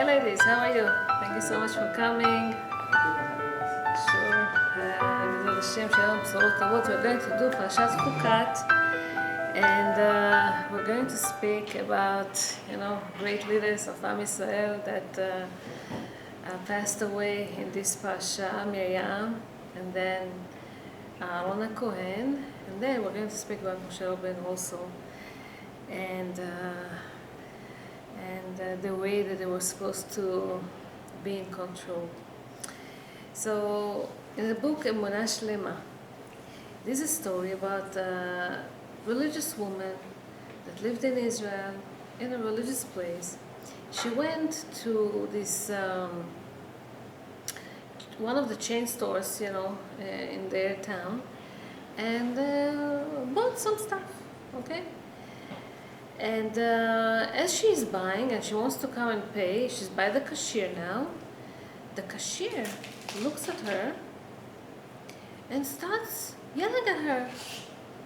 Hi ladies, how are you? Thank you so much for coming. Sure. בעזרת השם, שלום, בשורות טובות. We're going to do פרשת חוקת, and we're going to speak about, great leaders of Am Yisrael that passed away in this parasha, Miriam, and then Aaron Cohen, and then we're going to speak about Moshe Rabbeinu also, and the way that they were supposed to be in control. So, in the book Emunah Shlema, this is a story about a religious woman that lived in Israel, in a religious place. She went to this, one of the chain stores, in their town, and bought some stuff, okay? And as she's buying and she wants to come and pay, she's by the cashier now. The cashier looks at her and starts yelling at her.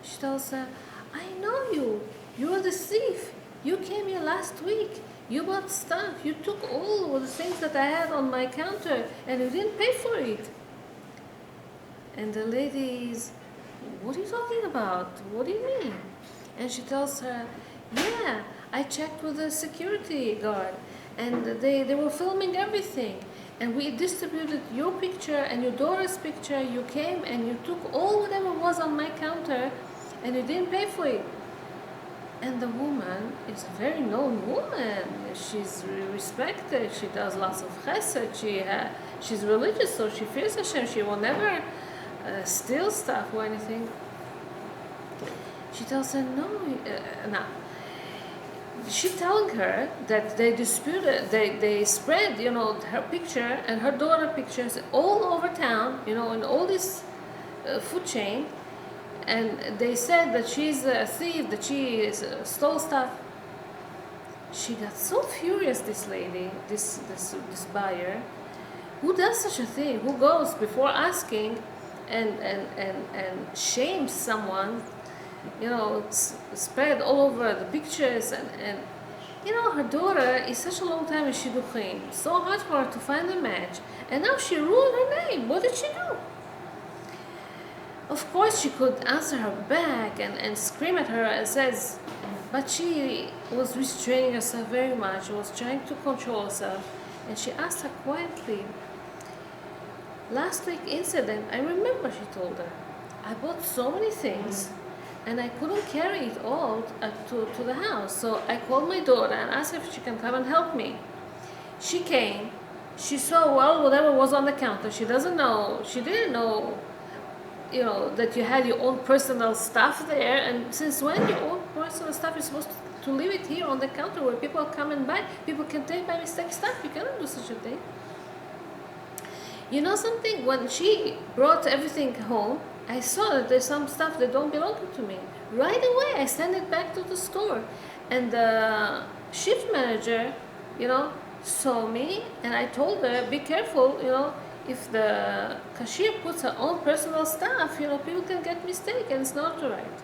She tells her, I know you. You're the thief. You came here last week. You bought stuff. You took all of the things that I had on my counter and you didn't pay for it. And the lady is, what are you talking about? What do you mean? And she tells her, yeah, I checked with the security guard and they were filming everything. And we distributed your picture and your daughter's picture. You came and you took all whatever was on my counter and you didn't pay for it. And the woman is a very known woman. She's respected. She does lots of chesed. She's religious, so she fears Hashem. She will never steal stuff or anything. She tells her, no. She's telling her that they disputed, they spread, her picture and her daughter pictures all over town, in all this food chain, and they said that she's a thief, that she stole stuff. She got so furious, this lady, this buyer, who does such a thing, who goes before asking and shames someone, spread all over the pictures and her daughter is such a long time in Shidduchim, so hard for her to find a match, and now she ruined her name. What did she do? Of course she could answer her back and scream at her and says, but she was restraining herself very much, was trying to control herself, and she asked her quietly, last week incident, I remember, she told her, I bought so many things and I couldn't carry it all to the house. So I called my daughter and asked her if she can come and help me. She came. She saw, whatever was on the counter. She didn't know, that you had your own personal stuff there. And since when your own personal stuff is supposed to leave it here on the counter where people come and buy? People can take by mistake stuff. You cannot do such a thing. You know something? When she brought everything home, I saw that there's some stuff that don't belong to me. Right away, I sent it back to the store. And the shift manager, saw me, and I told her, be careful, if the cashier puts her own personal stuff, people can get mistaken, and it's not right.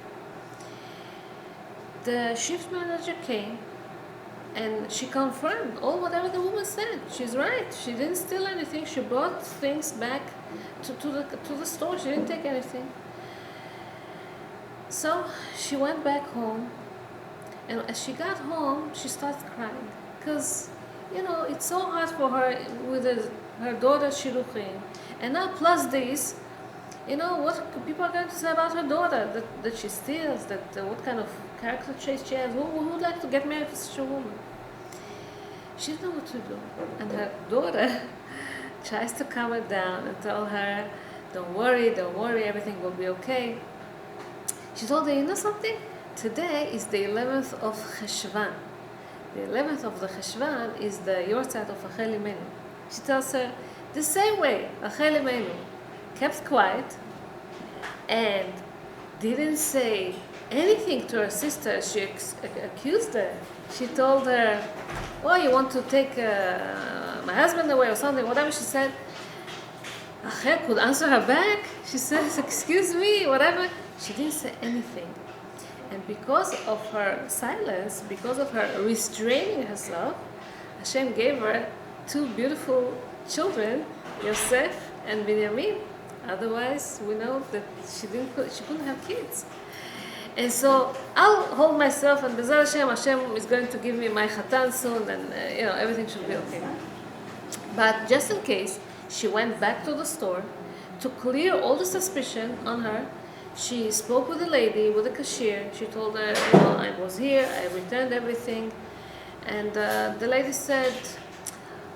The shift manager came, and she confirmed whatever the woman said. She's right. She didn't steal anything. She brought things back to the store. She didn't take anything. So she went back home, and as she got home, she started crying because, it's so hard for her with her daughter's shidduchim, and now plus this, what people are going to say about her daughter, that she steals, that what kind of character traits she has. Who would like to get married to such a woman? She didn't know what to do, and her daughter tries to calm her down and tell her, don't worry, everything will be okay. She told her, you know something? Today is the 11th of Cheshvan. The 11th of the Cheshvan is the Yortzeit of Rachel Imenu. She tells her, the same way Rachel Imenu kept quiet and didn't say anything to her sister. She accused her. She told her, you want to take my husband away or something, whatever she said. Rachel could answer her back. She says, excuse me, whatever. She didn't say anything. And because of her silence, because of her restraining herself, Hashem gave her two beautiful children, Yosef and Binyamin. Otherwise, we know that she couldn't have kids. And so I'll hold myself, and B'ezrat Hashem is going to give me my chatan soon, and everything should be okay. But just in case, she went back to the store to clear all the suspicion on her. She spoke with the lady, with the cashier. She told her, I was here, I returned everything. And the lady said,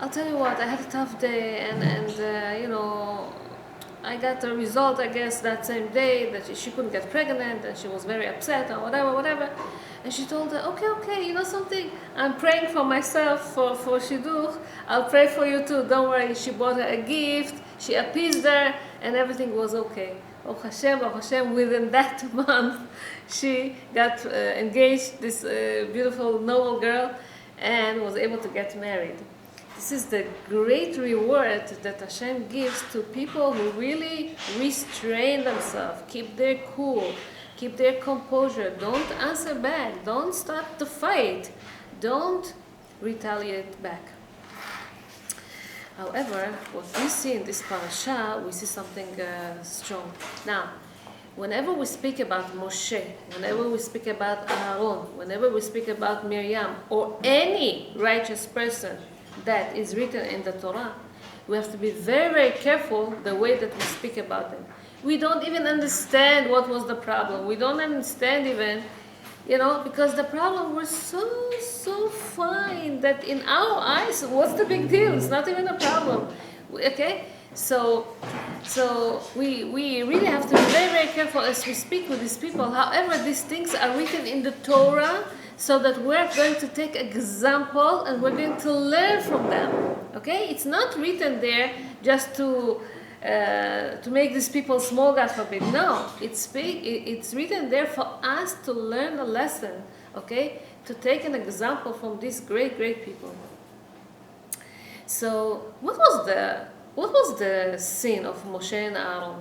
I'll tell you what, I had a tough day, and I got a result, I guess, that same day that she couldn't get pregnant, and she was very upset, or whatever. And she told her, okay, you know something? I'm praying for myself, for Shidduch. I'll pray for you too, don't worry. She bought her a gift, she appeased her, and everything was okay. Baruch Hashem, within that month, she got engaged, this beautiful, noble girl, and was able to get married. This is the great reward that Hashem gives to people who really restrain themselves, keep their cool, keep their composure, don't answer back, don't start the fight, don't retaliate back. However, what we see in this parasha, we see something strong. Now, whenever we speak about Moshe, whenever we speak about Aaron, whenever we speak about Miriam, or any righteous person that is written in the Torah, we have to be very, very careful the way that we speak about them. We don't even understand what was the problem. We don't understand even, because the problem was so fine that in our eyes, what's the big deal? It's not even a problem. Okay? So we really have to be very, very careful as we speak with these people. However, these things are written in the Torah so that we're going to take example and we're going to learn from them. Okay? It's not written there just to make these people small, God forbid. No, it's written there for us to learn a lesson. Okay? To take an example from these great, great people. So, what was the sin of Moshe and Aaron?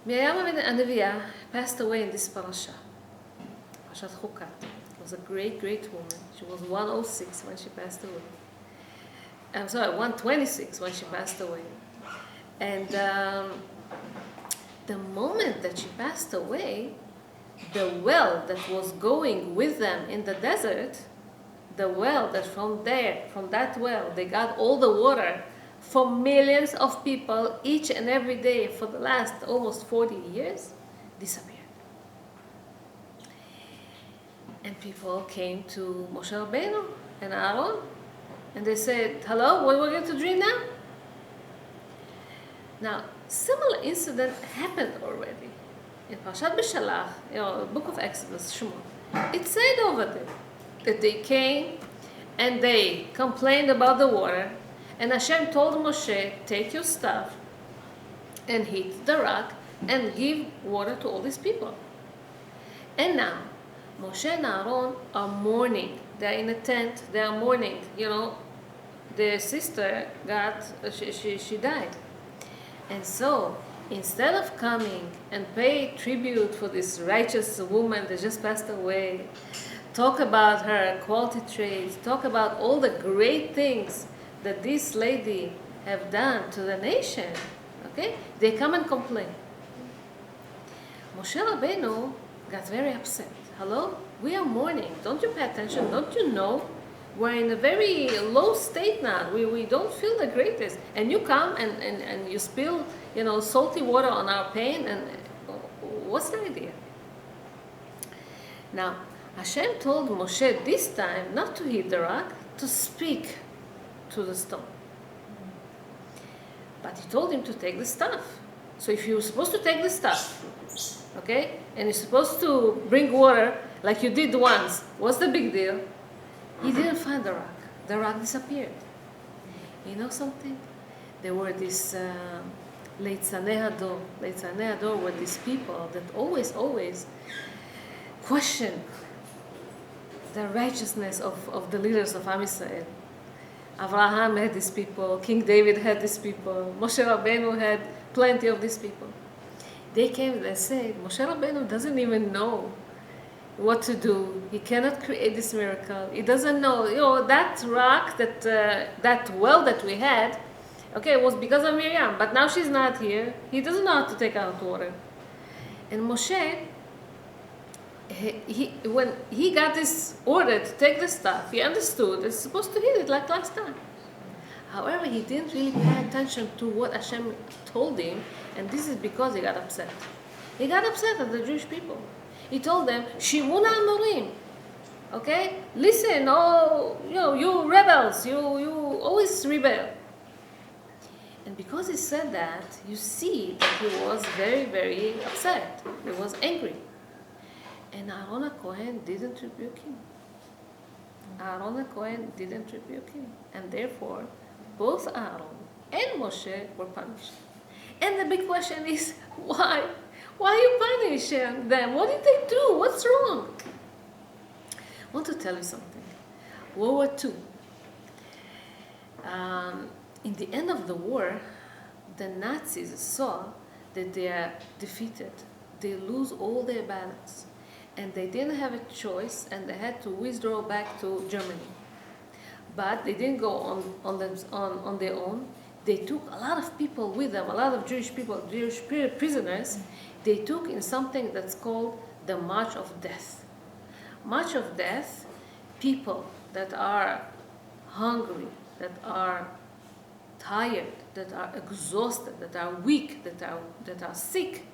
Miriam Aneviyah passed away in this parasha. Parashat Chukat. She was a great, great woman. She was 106 when she passed away. I'm sorry, 126 when she passed away. And the moment that she passed away, the well that was going with them in the desert, the well that from that well, they got all the water for millions of people each and every day for the last almost 40 years, disappeared. And people came to Moshe Rabbeinu and Aaron, and they said, hello, what are we going to drink now? Now, similar incident happened already. In Parashat B'Shalach, book of Exodus, Shemot, it said over there that they came and they complained about the water, and Hashem told Moshe, take your staff and hit the rock and give water to all these people. And now, Moshe and Aaron are mourning. They're in a tent, they are mourning. Their sister she died. And so, instead of coming and pay tribute for this righteous woman that just passed away, talk about her quality traits, talk about all the great things that this lady have done to the nation, okay? They come and complain. Moshe Rabbeinu got very upset. Hello? We are mourning. Don't you pay attention? Don't you know? We're in a very low state now. We don't feel the greatest. And you come and you spill, salty water on our pain, and what's the idea? Now, Hashem told Moshe this time not to hit the rock, to speak to the stone. But he told him to take the staff. So if you're supposed to take the staff, okay, and you're supposed to bring water like you did once, what's the big deal? He didn't find the rock. The rock disappeared. You know something? There were these Leitzanei Hador. Leitzanei Hador were these people that always question the righteousness of the leaders of Am Yisrael. Abraham had these people, King David had these people, Moshe Rabbeinu had plenty of these people. They came and said, Moshe Rabbeinu doesn't even know what to do. He cannot create this miracle. He doesn't know. That rock, that well that we had, okay, it was because of Miriam. But now she's not here. He doesn't know how to take out water. And Moshe, when he got this order to take the stuff, he understood he's supposed to hit it like last time. However, he didn't really pay attention to what Hashem told him, and this is because he got upset. He got upset at the Jewish people. He told them, Shimuna Amorim, okay? Listen, you rebels, you always rebel. And because he said that, you see that he was very, very upset. He was angry. And Aaron HaKohen didn't rebuke him. Aaron HaKohen didn't rebuke him. And therefore, both Aaron and Moshe were punished. And the big question is, why? Why you punish them? What did they do? What's wrong? I want to tell you something. World War II. In the end of the war, the Nazis saw that they are defeated. They lose all their battles. And they didn't have a choice, and they had to withdraw back to Germany. But they didn't go on their own. They took a lot of people with them, a lot of Jewish people, Jewish prisoners. They took in something that's called the March of Death. March of Death, people that are hungry, that are tired, that are exhausted, that are weak, that are sick,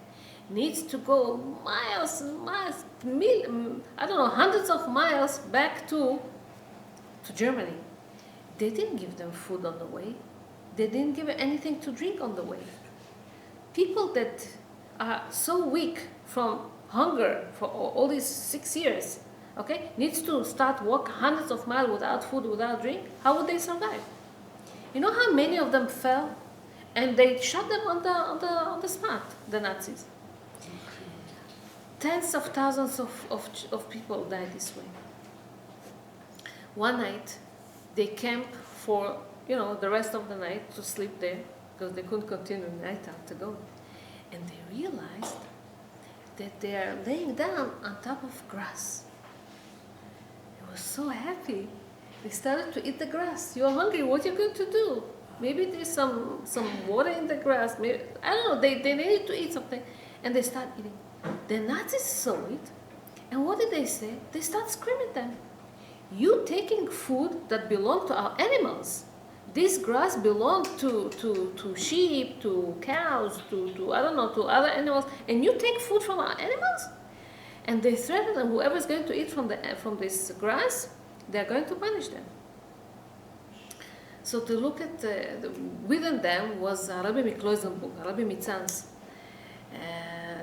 needs to go miles and miles, hundreds of miles back to Germany. They didn't give them food on the way. They didn't give anything to drink on the way. People that are so weak from hunger for all these 6 years, okay, needs to start walk hundreds of miles without food, without drink. How would they survive? You know how many of them fell, and they shot them on the spot, the Nazis. Tens of thousands of people died this way. One night, they camped for the rest of the night to sleep there because they couldn't continue the night out to go. And they realized that they are laying down on top of grass. They were so happy. They started to eat the grass. You're hungry, what are you going to do? Maybe there's some water in the grass. Maybe, I don't know, they needed to eat something. And they start eating. The Nazis saw it. And what did they say? They start screaming at them. You taking food that belonged to our animals. This grass belonged to sheep, to cows, to other animals, and you take food from our animals? And they threaten that whoever is going to eat from this grass, they're going to punish them. So to look at, within them was Rabbi Mikloisenburg, Rabbi Mitzanz,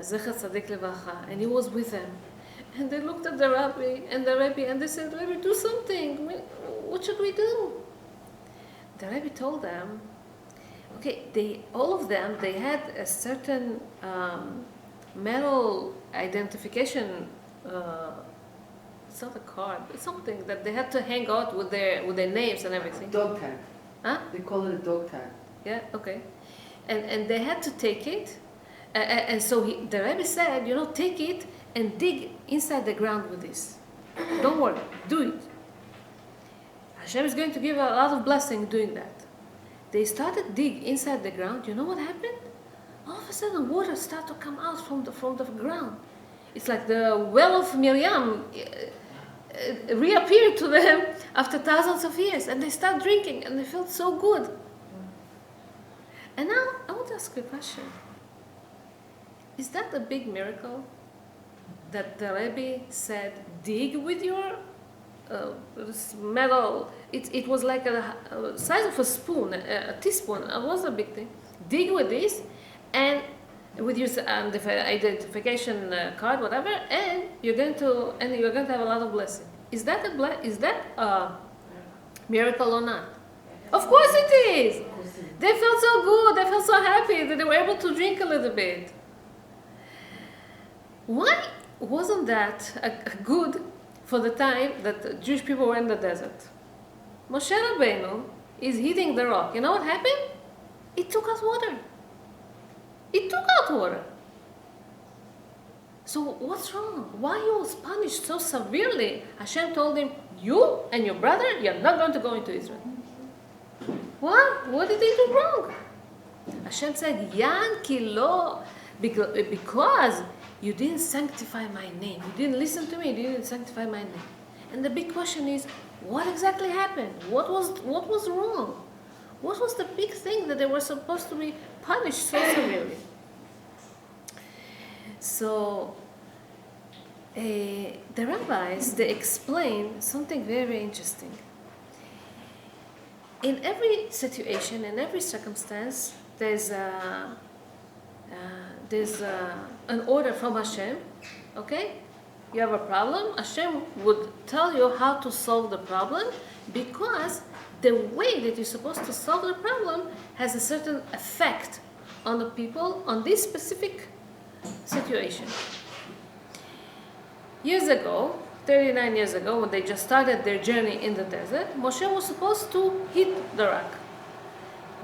Zecher Tzadik Levacha, and he was with them. And they looked at the rabbi, and they said, Rabbi, do something. What should we do? The rabbi told them, okay, all of them, they had a certain metal identification, it's not a card, it's something that they had to hang out with their names and everything. Dog tag. Huh? They call it a dog tag. Yeah, okay. And they had to take it. And so the rabbi said, take it and dig inside the ground with this. Don't worry, do it. Hashem is going to give a lot of blessing doing that. They started dig inside the ground. You know what happened? All of a sudden, water started to come out from the ground. It's like the well of Miriam reappeared to them after thousands of years, and they start drinking, and they felt so good. And now, I want to ask you a question. Is that a big miracle? That the Rebbe said, dig with your metal. It was like a size of a spoon, a teaspoon. It was a big thing. Dig with this, and with your identification card, whatever, and you're going to have a lot of blessing. Is that a miracle or not? Of course it is. They felt so good. They felt so happy that they were able to drink a little bit. Why wasn't that good for the time that the Jewish people were in the desert? Moshe Rabbeinu is hitting the rock. You know what happened? It took out water. It took out water. So what's wrong? Why you was punished so severely? Hashem told him, you and your brother, you're not going to go into Israel. What? What did they do wrong? Hashem said, Yan kilo, because you didn't sanctify my name. You didn't listen to me, you didn't sanctify my name. And the big question is, what exactly happened? What was wrong? What was the big thing that they were supposed to be punished so severely? So the rabbis, they explain something very, very interesting. In every situation, in every circumstance, there's an order from Hashem, okay? You have a problem, Hashem would tell you how to solve the problem, because the way that you're supposed to solve the problem has a certain effect on the people on this specific situation. Years ago, 39 years ago, when they just started their journey in the desert, Moshe was supposed to hit the rock.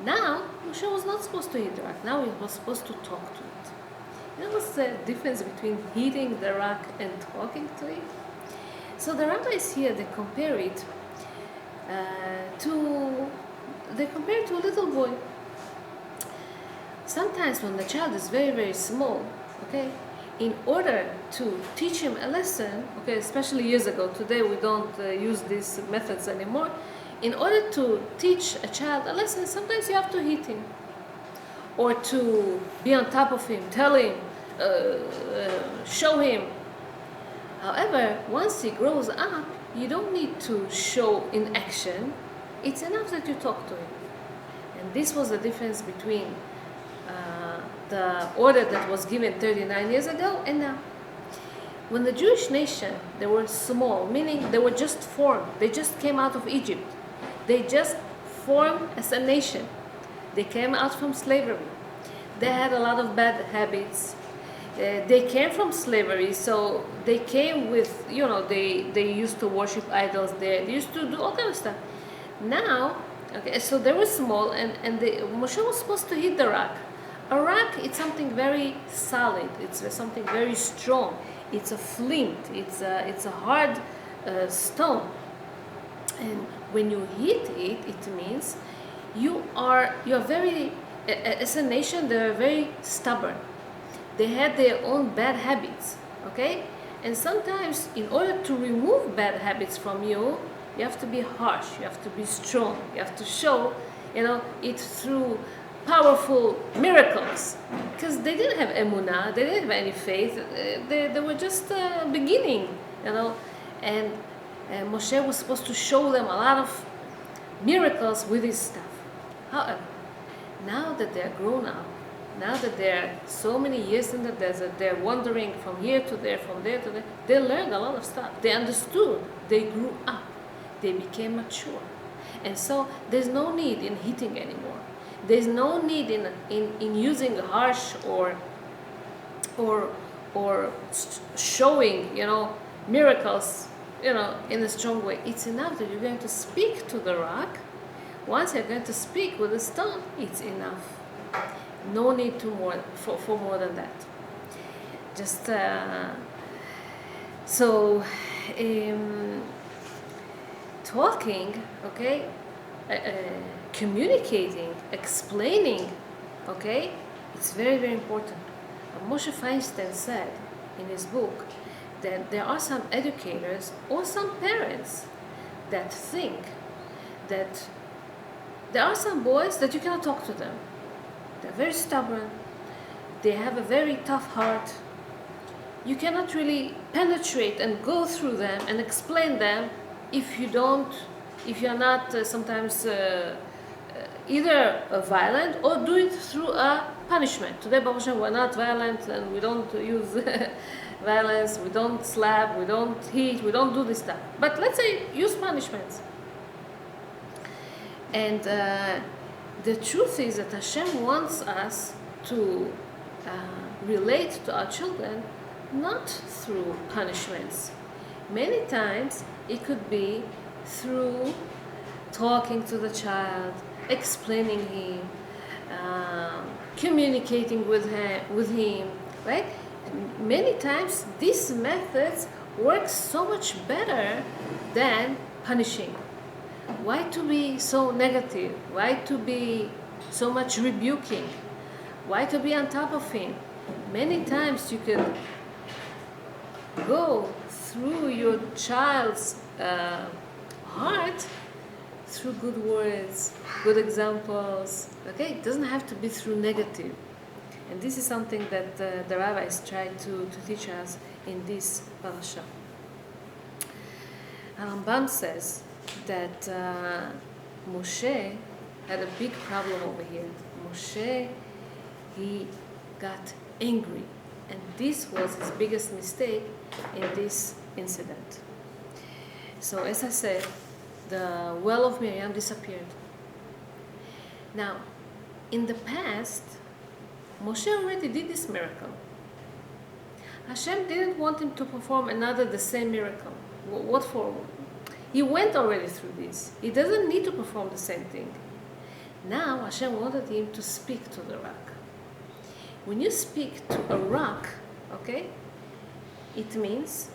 Now, Moshe was not supposed to hit the rock. Now he was supposed to talk to it. You know what's the difference between hitting the rock and talking to it? So the rabbis here, they compare it to a little boy. Sometimes when the child is very, very small, okay, in order to teach him a lesson, okay, especially years ago, today we don't use these methods anymore. In order to teach a child a lesson, sometimes you have to hit him, or to be on top of him, tell him, show him. However, once he grows up, you don't need to show in action. It's enough that you talk to him. And this was the difference between the order that was given 39 years ago and now. When the Jewish nation, they were small, meaning they were just formed. They just came out of Egypt. They just formed as a nation. They came out from slavery. They had a lot of bad habits. They came from slavery, so they came with, they used to worship idols there. They used to do all kind of stuff. Now, okay, so they were small, and Moshe was supposed to hit the rock. A rock, it's something very solid. It's something very strong. It's a flint. It's a hard stone. And when you hit it, it means you're very, as a nation, they're very stubborn. They had their own bad habits, okay? And sometimes, in order to remove bad habits from you, you have to be harsh, you have to be strong, you have to show, it through powerful miracles. Because they didn't have emunah, they didn't have any faith, they were just beginning, And Moshe was supposed to show them a lot of miracles with his stuff. However, now that they're grown up, now that they're so many years in the desert, they're wandering from here to there, from there to there, they learned a lot of stuff. They understood. They grew up. They became mature. And so there's no need in hitting anymore. There's no need in using harsh or showing, miracles, in a strong way. It's enough that you're going to speak to the rock. Once you're going to speak with a stone, it's enough. No need for more than that. Just talking, okay, communicating, explaining, okay, it's very, very important. Moshe Feinstein said in his book that there are some educators or some parents that think that there are some boys that you cannot talk to them. They're very stubborn. They have a very tough heart. You cannot really penetrate and go through them and explain them if you're not sometimes either violent or do it through a punishment. Today, Baruch Hashem, we're not violent and we don't use violence, we don't slap, we don't hit, we don't do this stuff. But let's say use punishments. And the truth is that Hashem wants us to relate to our children not through punishments. Many times it could be through talking to the child, explaining him, communicating with him, right? many times these methods work so much better than punishing. Why to be so negative? Why to be so much rebuking? Why to be on top of him? Many times you can go through your child's heart through good words, good examples. Okay, it doesn't have to be through negative. And this is something that the rabbis try to teach us in this parasha. Rambam says that Moshe had a big problem over here. Moshe, he got angry, and this was his biggest mistake in this incident. So as I said, the well of Miriam disappeared. Now, in the past, Moshe already did this miracle. Hashem didn't want him to perform another the same miracle. What for? He went already through this. He doesn't need to perform the same thing. Now Hashem wanted him to speak to the rock. When you speak to a rock, okay, it means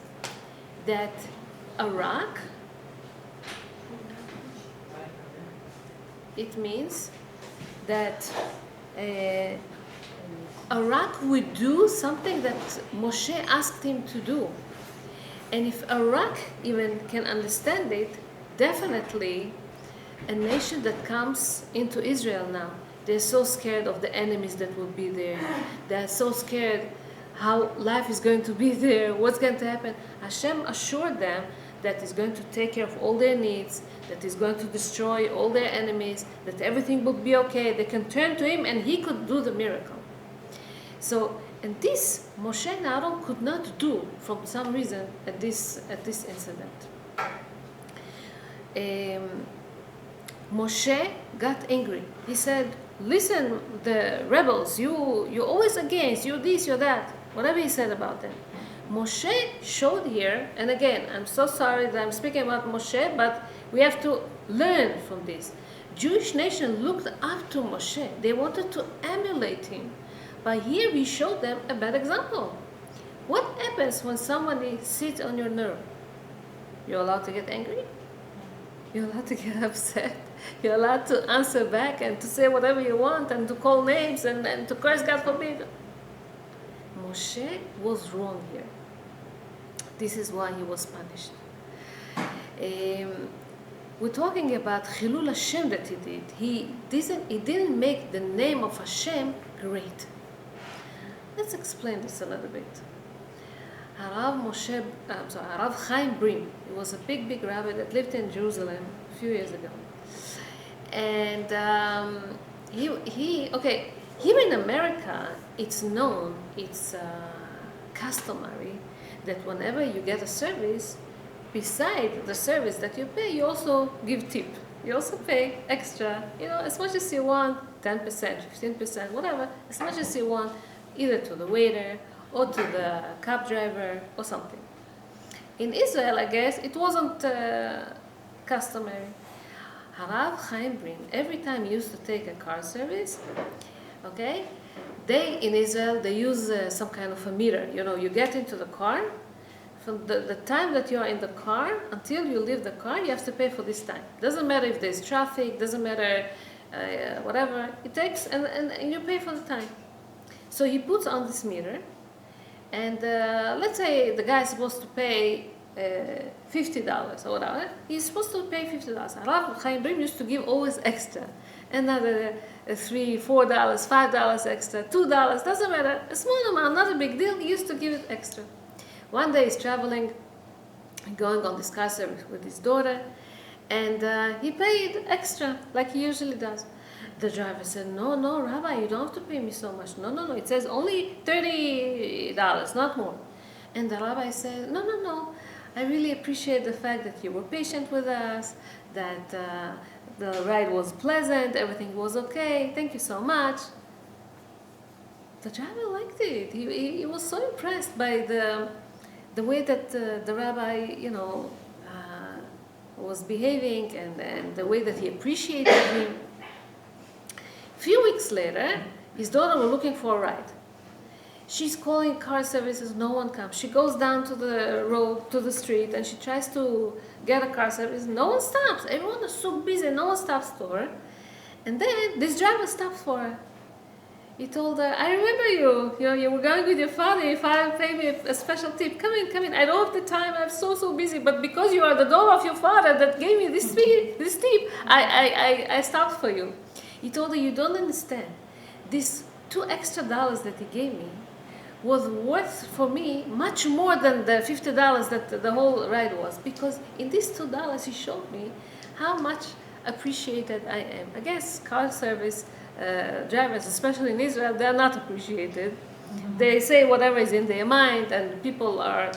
that a rock, it means that a rock would do something that Moshe asked him to do. And if a rock even can understand it, definitely a nation that comes into Israel now, they're so scared of the enemies that will be there. They're so scared how life is going to be there, what's going to happen. Hashem assured them that He's going to take care of all their needs, that He's going to destroy all their enemies, that everything will be okay. They can turn to Him and He could do the miracle. So, and this Moshe and Aaron could not do for some reason at this incident. Moshe got angry. He said, "Listen, the rebels, you're always against, you're this, you're that." Whatever he said about them. Moshe showed here, and again, I'm so sorry that I'm speaking about Moshe, but we have to learn from this. Jewish nation looked up to Moshe. They wanted to emulate him. But here we showed them a bad example. What happens when somebody sits on your nerve? You're allowed to get angry? You're allowed to get upset? You're allowed to answer back and to say whatever you want and to call names and to curse, God forbid. Moshe was wrong here. This is why he was punished. We're talking about Chilul Hashem that he did. He didn't make the name of Hashem great. Let's explain this a little bit. Harav Chaim Brim, he was a big rabbi that lived in Jerusalem a few years ago. And here in America, it's known, it's customary that whenever you get a service, beside the service that you pay, you also give tip. You also pay extra, as much as you want, 10%, 15%, whatever, as much as you want, either to the waiter or to the cab driver or something. In Israel, I guess, it wasn't customary. Harav Chaim Brim, every time he used to take a car service, okay, in Israel, they use some kind of a meter. You get into the car, from the time that you are in the car until you leave the car, you have to pay for this time. Doesn't matter if there's traffic, doesn't matter whatever, it takes, and you pay for the time. So he puts on this meter, and let's say the guy is supposed to pay $50 or whatever. He's supposed to pay $50. Harav Chaim Brim used to give always extra. Another $3, $4, $5 extra, $2, doesn't matter. A small amount, not a big deal. He used to give it extra. One day he's traveling, going on this car service with his daughter, and he paid extra, like he usually does. The driver said, no, Rabbi, you don't have to pay me so much. No, it says only $30, not more. And the rabbi said, no, I really appreciate the fact that you were patient with us, that the ride was pleasant, everything was okay, thank you so much. The driver liked it. He was so impressed by the way that the rabbi, was behaving and the way that he appreciated him. A few weeks later, his daughter was looking for a ride. She's calling car services, no one comes. She goes down to the road, to the street, and she tries to get a car service. No one stops. Everyone is so busy, no one stops to her. And then this driver stops for her. He told her, I remember you were going with your father. Your father paid me a special tip. Come in. I don't have the time. I'm so busy. But because you are the daughter of your father that gave me this tip, I stopped for you. He told her, you don't understand. These $2 extra that he gave me was worth for me much more than the $50 that the whole ride was. Because in these $2, he showed me how much appreciated I am. I guess car service drivers, especially in Israel, they are not appreciated. Mm-hmm. They say whatever is in their mind, and people are,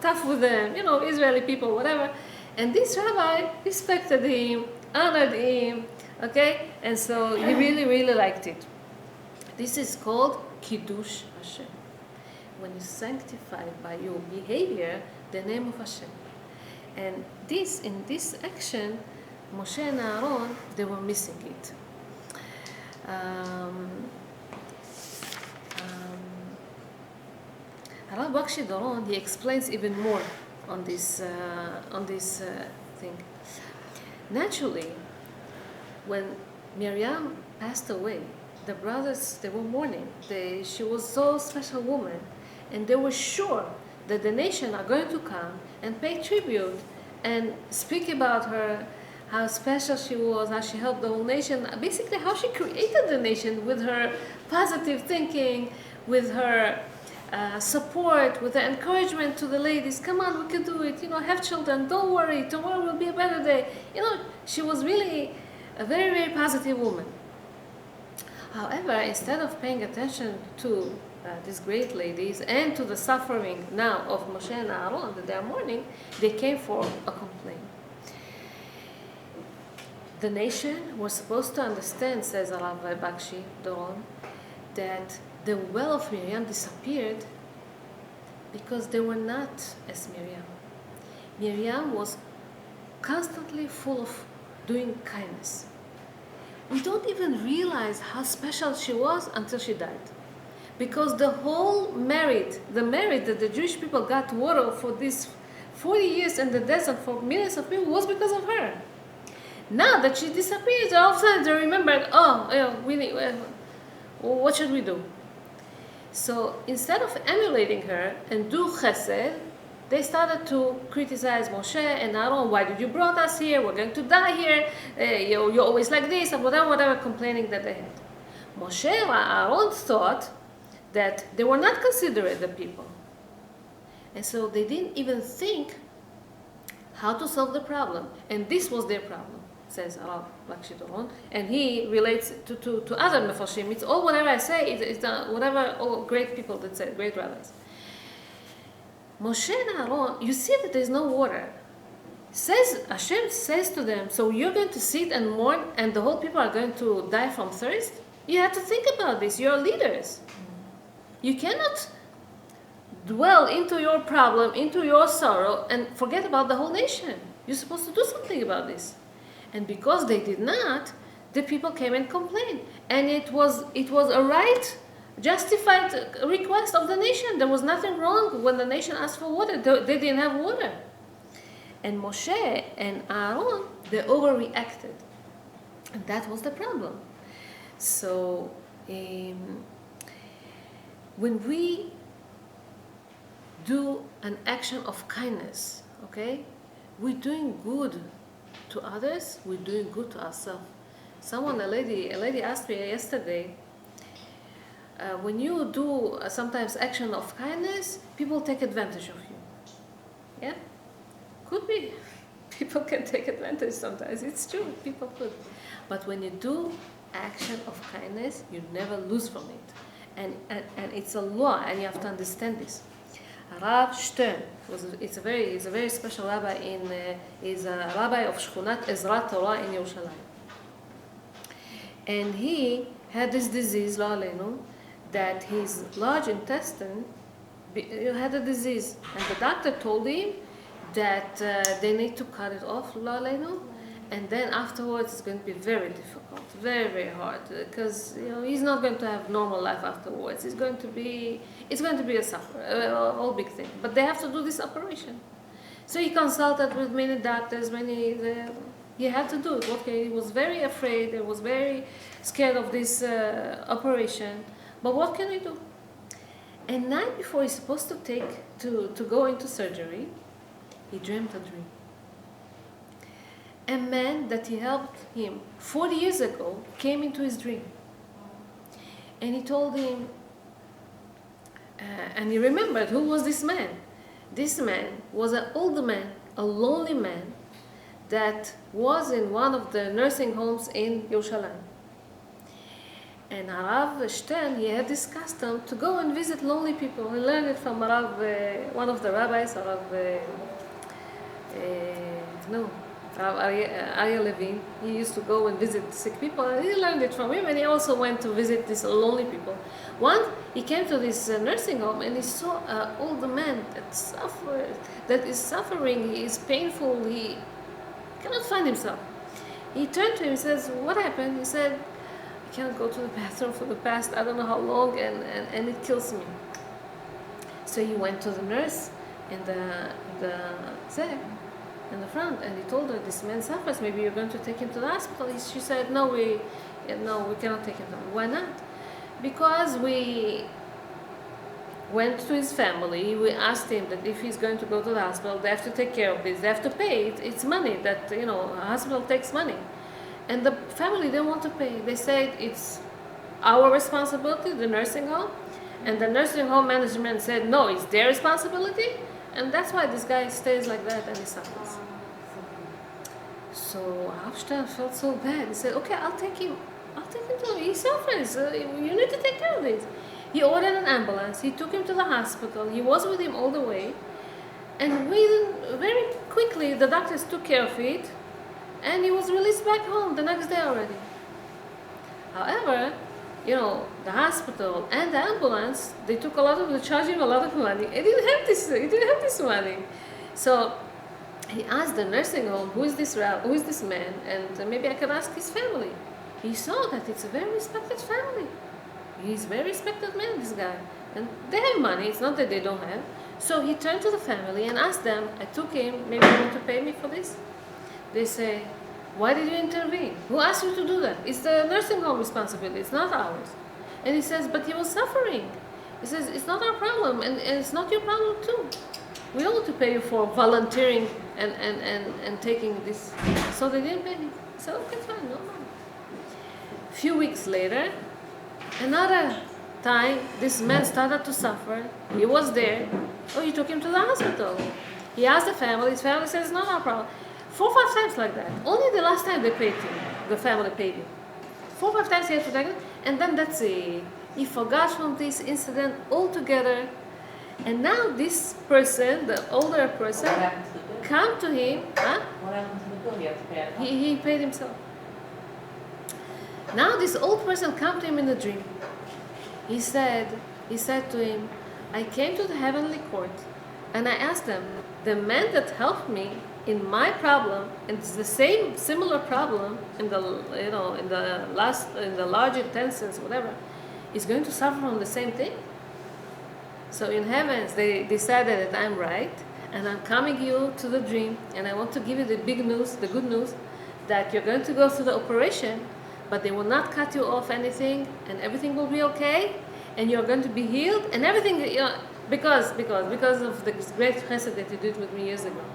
tough with them, Israeli people, whatever. And this rabbi respected him, honored him, okay? And so he really, really liked it. This is called Kiddush Hashem. When you sanctify by your behavior the name of Hashem. And in this action, Moshe and Aaron, they were missing it. Rav Bakshi Doron, he explains even more on this thing. Naturally, when Miriam passed away, the brothers, they were mourning. She was so special woman, and they were sure that the nation are going to come and pay tribute and speak about her, how special she was, how she helped the whole nation, basically how she created the nation with her positive thinking, with her support, with the encouragement to the ladies. Come on, we can do it. Have children. Don't worry. Tomorrow will be a better day. She was really a very, very positive woman. However, instead of paying attention to these great ladies and to the suffering now of Moshe and Aaron that they are mourning, they came for a complaint. The nation was supposed to understand, says Rabbi Bakshi Doron, that the well of Miriam disappeared because they were not as Miriam. Miriam was constantly full of doing kindness. We don't even realize how special she was until she died. Because the merit that the Jewish people got water for these 40 years in the desert for millions of people was because of her. Now that she disappears, all of a sudden they remembered, what should we do? So instead of emulating her and do chesed, they started to criticize Moshe and Aaron. Why did you brought us here? We're going to die here. You're always like this, and whatever complaining that they had. Moshe and Aaron thought that they were not considered the people. And so they didn't even think how to solve the problem. And this was their problem, says Rav Bakshi Doron. And he relates to other Mefarshim. It's all whatever I say, it's whatever all great people that say, great rabbis. Moshe and Aaron, you see that there's no water. Hashem says to them, so you're going to sit and mourn and the whole people are going to die from thirst? You have to think about this. You're leaders. You cannot dwell into your problem, into your sorrow, and forget about the whole nation. You're supposed to do something about this. And because they did not, the people came and complained. And it was a right, justified request of the nation. There was nothing wrong when the nation asked for water. They didn't have water. And Moshe and Aaron, they overreacted. And that was the problem. So, when we do an action of kindness, okay, we're doing good to others, we're doing good to ourselves. A lady asked me yesterday, when you do sometimes action of kindness, people take advantage of you. Yeah? Could be. People can take advantage sometimes. It's true, people could. But when you do action of kindness, you never lose from it. And it's a law, and you have to understand this. Rav Stern he's a very special rabbi he's a rabbi of Shchunat Ezrat Torah in Yerushalayim. And he had this disease, lo aleinu, that his large intestine had a disease, and the doctor told him that they need to cut it off, lo aleinu, And then afterwards it's going to be very difficult, very, very hard, because he's not going to have normal life afterwards. It's going to be a suffer, a whole big thing. But they have to do this operation. So he consulted with many doctors, he had to do it. Okay, he was very afraid, he was very scared of this operation. But what can he do? And night before he's supposed to go into surgery, he dreamt a dream. A man that he helped him 40 years ago came into his dream. And he told him, and he remembered who was this man. This man was an old man, a lonely man, that was in one of the nursing homes in Yerushalayim. And Harav Stern, he had this custom to go and visit lonely people. He learned it from one of the rabbis, Rav Arya Levin. He used to go and visit sick people, and he learned it from him, and he also went to visit these lonely people. Once he came to this nursing home, and he saw an old man that is suffering, he is painful, he cannot find himself. He turned to him and says, "What happened?" He said, "I cannot go to the bathroom for the past I don't know how long, and it kills me." So he went to the nurse in the front, and he told her, "This man suffers. Maybe you're going to take him to the hospital." She said, "No, we cannot take him to." Why not? Because we went to his family. We asked him that if he's going to go to the hospital, they have to take care of this. They have to pay. It's money that a hospital takes money, and the family didn't want to pay. They said it's our responsibility, the nursing home, and the nursing home management said no, it's their responsibility. And that's why this guy stays like that and he suffers. So Hafstein felt so bad. He said, "Okay, I'll take him to him. He suffers. You need to take care of this." He ordered an ambulance. He took him to the hospital. He was with him all the way. And very quickly, the doctors took care of it. And he was released back home the next day already. However, the hospital and the ambulance, they charged him a lot of money. He didn't have this money. So he asked the nursing home, who is this man, and maybe I can ask his family. He saw that it's a very respected family. He's a very respected man, this guy. And they have money, it's not that they don't have. So he turned to the family and asked them, "I took him, maybe you want to pay me for this?" They say, "Why did you intervene? Who asked you to do that? It's the nursing home responsibility, it's not ours." And he says, "But he was suffering." He says, "It's not our problem, and it's not your problem too. We don't want to pay you for volunteering and taking this." So they didn't pay him. He said, "Okay, fine, no problem." A few weeks later, another time, this man started to suffer. He was there. Oh, he took him to the hospital. He asked the family. His family says, "Not our problem." 4 or 5 times like that. Only the last time they paid him, the family paid him. 4 or 5 times he had to take it, and then that's it. He forgot from this incident altogether. And now this person, the older person, come to him. Huh? What happened to the bill? He had to pay it. He paid himself. Now this old person come to him in a dream. He said to him, "I came to the heavenly court, and I asked them, the man that helped me in my problem, and it's the same similar problem in the large intestines, whatever, is going to suffer from the same thing." So in heavens, they decided that I'm right, and I'm coming you to the dream, and I want to give you the big news, the good news, that you're going to go through the operation, but they will not cut you off anything, and everything will be okay, and you're going to be healed, and everything, because of the great chesed that you did with me years ago.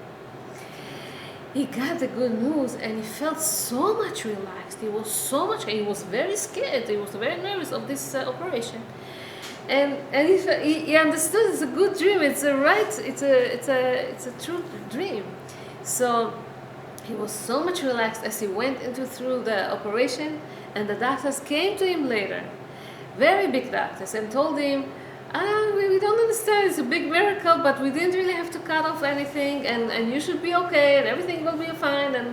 He got the good news, and he felt so much relaxed. He was very scared. He was very nervous of this operation, and he understood it's a good dream. It's a true dream. So he was so much relaxed as he went through the operation, and the doctors came to him later, very big doctors, and told him, we don't understand, it's a big miracle, but we didn't really have to cut off anything, and you should be okay, and everything will be fine, and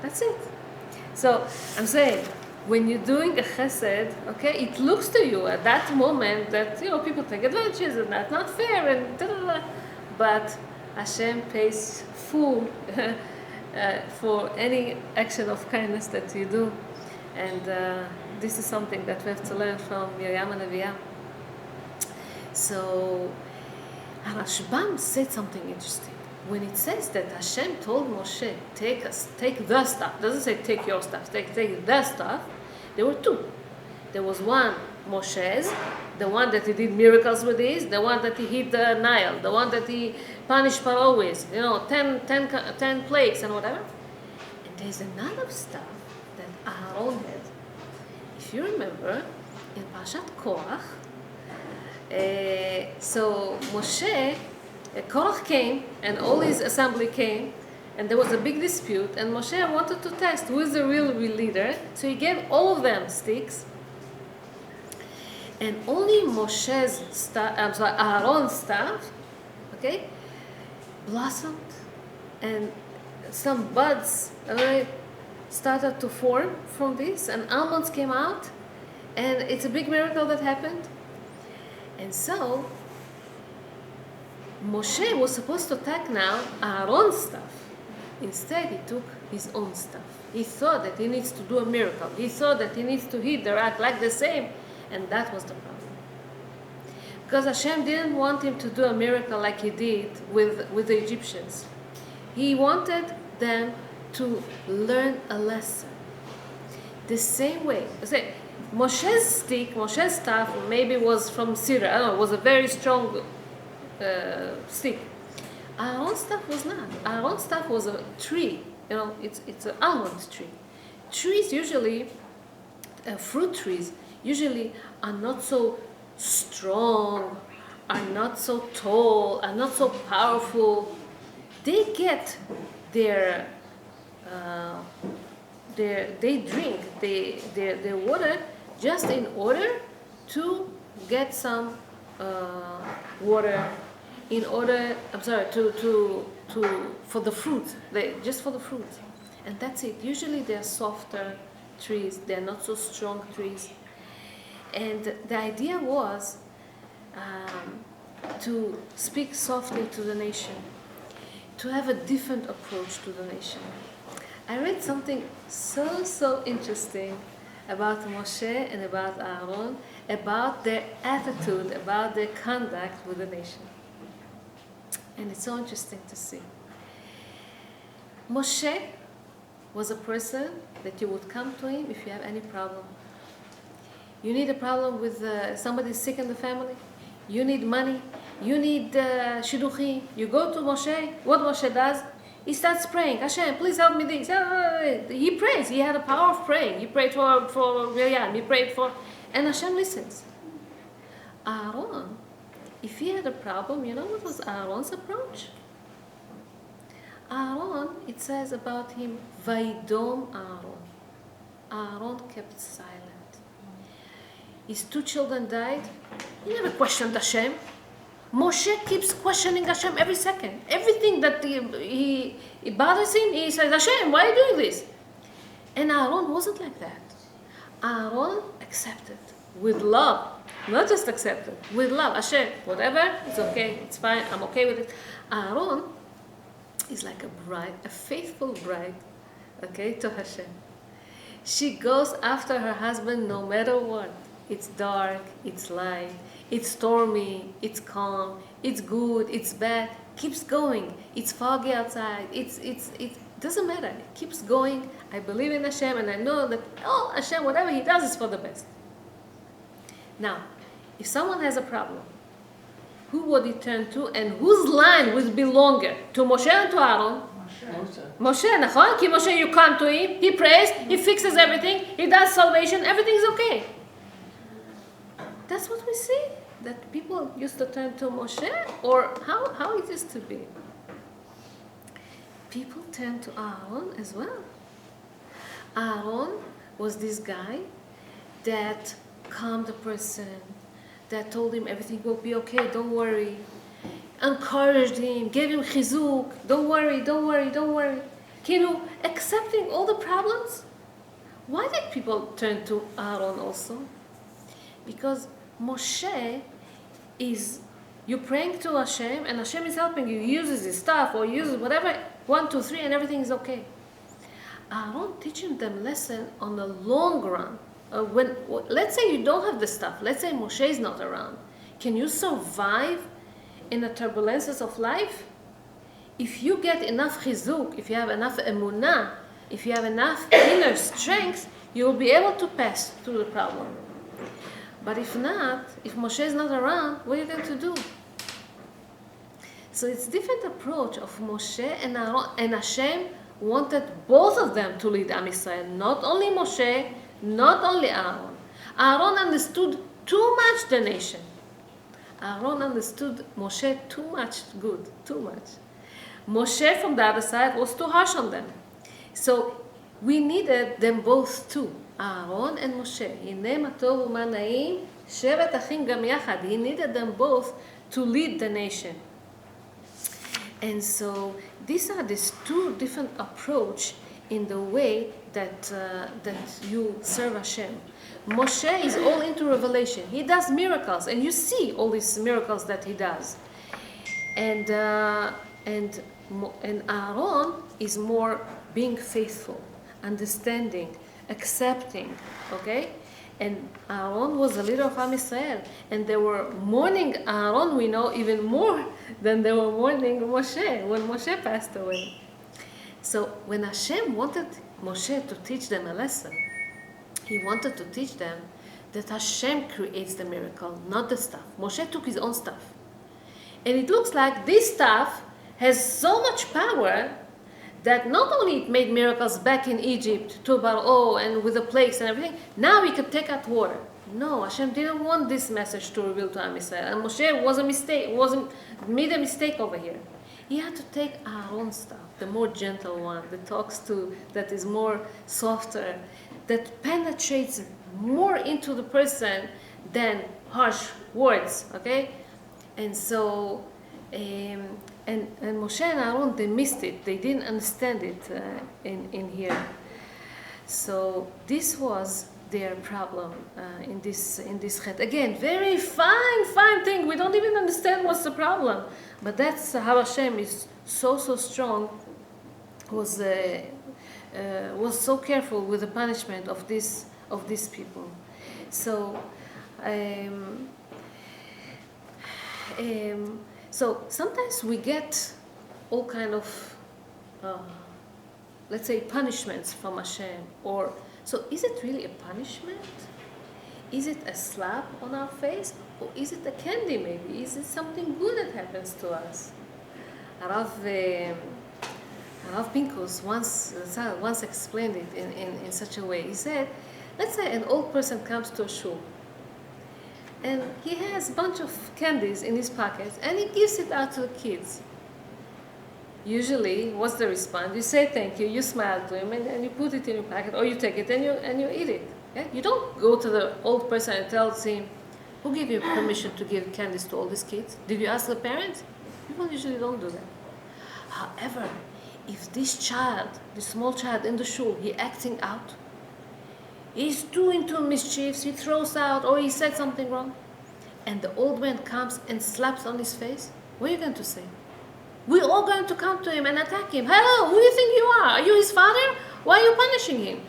that's it. So I'm saying, when you're doing a chesed, okay, it looks to you at that moment that people take advantage, and that's not fair, and da-da-da. But Hashem pays full for any action of kindness that you do. And this is something that we have to learn from Miriam and Aviyah. So Rashbam said something interesting. When it says that Hashem told Moshe, take the stuff, doesn't say take your stuff, take the stuff, there were two. There was one, Moshe's, the one that he did miracles with this, the one that he hid the Nile, the one that he punished Pharaoh with, 10 plagues and whatever. And there's another stuff that Aaron had. If you remember, in Parashat Korach, so Moshe, Korach came, and all his assembly came, and there was a big dispute, and Moshe wanted to test who is the real leader, so he gave all of them sticks, and only Moshe's staff, Aaron's staff, okay, blossomed, and some buds started to form from this, and almonds came out, and it's a big miracle that happened. And so Moshe was supposed to take now Aaron's stuff. Instead, he took his own stuff. He thought that he needs to do a miracle. He thought that he needs to hit the rock like the same, and that was the problem. Because Hashem didn't want him to do a miracle like he did with the Egyptians. He wanted them to learn a lesson. The same way. Moshe's stick, Moshe's staff, maybe was from Syria. I don't know, it was a very strong stick. Aaron's staff was not. Aaron's staff was a tree. It's an almond tree. Trees usually, fruit trees, usually are not so strong, are not so tall, are not so powerful. They get their they drink their water just in order to get some water, in order, for the fruit, just for the fruit. And that's it. Usually they're softer trees, they're not so strong trees. And the idea was to speak softly to the nation, to have a different approach to the nation. I read something so interesting about Moshe and about Aaron, about their attitude, about their conduct with the nation. And it's so interesting to see. Moshe was a person that you would come to him if you have any problem. You need a problem with somebody sick in the family. You need money. You need shidduchim. You go to Moshe. What Moshe does? He starts praying. Hashem, please help me this. He prays. He had a power of praying. He prayed for Miriam. He prayed for... And Hashem listens. Aaron, if he had a problem, you know what was Aaron's approach? Aaron, it says about him, Vaidom Aaron. Aaron kept silent. His 2 children died. He never questioned Hashem. Moshe keeps questioning Hashem every second. Everything that he bothers him, he says, Hashem, why are you doing this? And Aaron wasn't like that. Aaron accepted with love. Not just accepted, with love. Hashem, whatever, it's okay, it's fine, I'm okay with it. Aaron is like a bride, a faithful bride, okay, to Hashem. She goes after her husband no matter what. It's dark, it's light, it's stormy, it's calm, it's good, it's bad, keeps going. It's foggy outside, it doesn't matter, it keeps going. I believe in Hashem and I know that, Hashem, whatever he does is for the best. Now, if someone has a problem, who would he turn to and whose line would be longer? To Moshe and to Aaron? Moshe, nachon? Ki Moshe, you come to him, he prays, he fixes everything, he does salvation, everything's okay. That's what we see, that people used to turn to Moshe, or how it used to be. People turn to Aaron as well. Aaron was this guy that calmed the person, that told him everything will be okay, don't worry, encouraged him, gave him chizuk, don't worry. Kilu, accepting all the problems. Why did people turn to Aaron also? Because Moshe is, you're praying to Hashem and Hashem is helping you. He uses his stuff or uses whatever, 1, 2, 3, and everything is okay. Aaron teaching them lesson on the long run. Let's say you don't have the stuff. Let's say Moshe is not around. Can you survive in the turbulences of life? If you get enough chizuk, if you have enough emunah, if you have enough inner strength, you will be able to pass through the problem. But if not, if Moshe is not around, what are you going to do? So it's different approach of Moshe and Aaron, and Hashem wanted both of them to lead Am Yisrael, not only Moshe, not only Aaron. Aaron understood too much the nation. Aaron understood Moshe too much good, too much. Moshe from the other side was too harsh on them. So we needed them both too, Aaron and Moshe. הנה מה טוב ומה נעים, שבט אחים גם יחד. He needed them both to lead the nation. And so these are these two different approach in the way that you serve Hashem. Moshe is all into revelation. He does miracles, and you see all these miracles that he does. And Aaron is more being faithful, understanding, accepting. Okay. And Aaron was the leader of Am Yisrael, and they were mourning Aaron, we know, even more than they were mourning Moshe, when Moshe passed away. So when Hashem wanted Moshe to teach them a lesson, he wanted to teach them that Hashem creates the miracle, not the stuff. Moshe took his own stuff. And it looks like this stuff has so much power that not only it made miracles back in Egypt, to Paro and with the plagues and everything, now we could take out water. No, Hashem didn't want this message to reveal to Am Yisrael. And Moshe made a mistake over here. He had to take our own stuff, the more gentle one, that talks to, that is more softer, that penetrates more into the person than harsh words, okay? And so, and Moshe and Aaron, they missed it. They didn't understand it in here. So this was their problem in this chet. Again, very fine thing. We don't even understand what's the problem. But that's how Hashem is so strong. Was so careful with the punishment of these people. So. So sometimes we get all kind of, let's say, punishments from Hashem. So is it really a punishment? Is it a slap on our face? Or is it a candy maybe? Is it something good that happens to us? Rav Pinkus once explained it in such a way. He said, let's say an old person comes to a shul. And he has a bunch of candies in his pockets, and he gives it out to the kids. Usually, what's the response? You say thank you, you smile to him, and you put it in your pocket, or you take it and you eat it. Yeah? You don't go to the old person and tell him, who gave you permission to give candies to all these kids? Did you ask the parents? People usually don't do that. However, if this small child in the shul, he acting out, he's too into mischiefs, he throws out, or he said something wrong, and the old man comes and slaps on his face, what are you going to say? We're all going to come to him and attack him. Hello, who do you think you are? Are you his father? Why are you punishing him?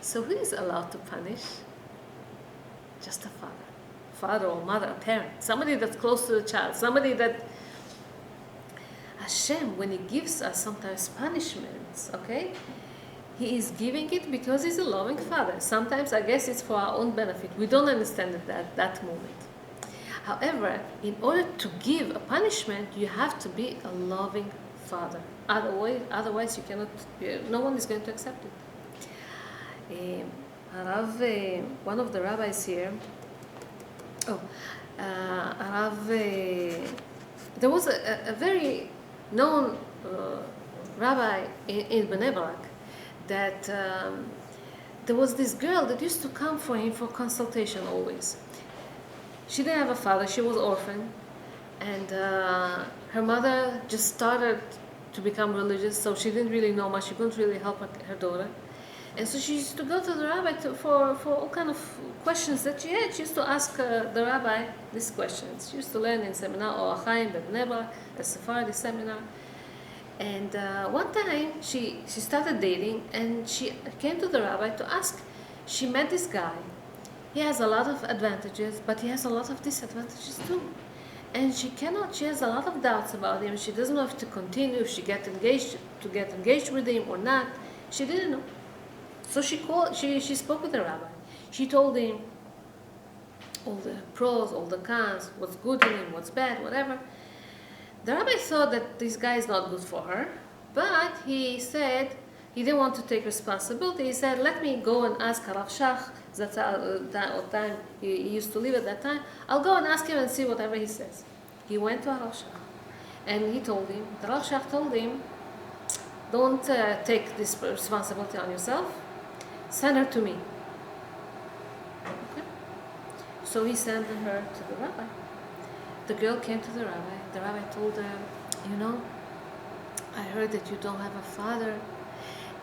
So who is allowed to punish? Just a father or mother, a parent, somebody that's close to the child, somebody that Hashem, when he gives us sometimes punishments, okay, he is giving it because he's a loving father. Sometimes I guess it's for our own benefit. We don't understand it at that moment. However, in order to give a punishment, you have to be a loving father. Otherwise you cannot, no one is going to accept it. One of the rabbis here, there was a very known rabbi in Bnei Brak, that there was this girl that used to come for him for consultation always. She didn't have a father, she was orphaned, and her mother just started to become religious, so she didn't really know much, she couldn't really help her daughter. And so she used to go to the rabbi for all kind of questions that she had. She used to ask the rabbi these questions. She used to learn in seminar, or Achaim, Bnei Brak, a Sephardi seminar. And one time she started dating, and she came to the rabbi to ask. She met this guy. He has a lot of advantages, but he has a lot of disadvantages too. And she has a lot of doubts about him. She doesn't know if to continue, if she get engaged with him or not. She didn't know. So she spoke with the rabbi. She told him all the pros, all the cons, what's good in him, what's bad, whatever. The rabbi thought that this guy is not good for her, but he said he didn't want to take responsibility. He said, let me go and ask Rav Shach. That's that time he used to live at that time. I'll go and ask him and see whatever he says. He went to Rav Shach, and he told him, the Rav Shach told him, don't take this responsibility on yourself. Send her to me. Okay? So he sent her to the rabbi. The girl came to the rabbi. The rabbi told her, I heard that you don't have a father,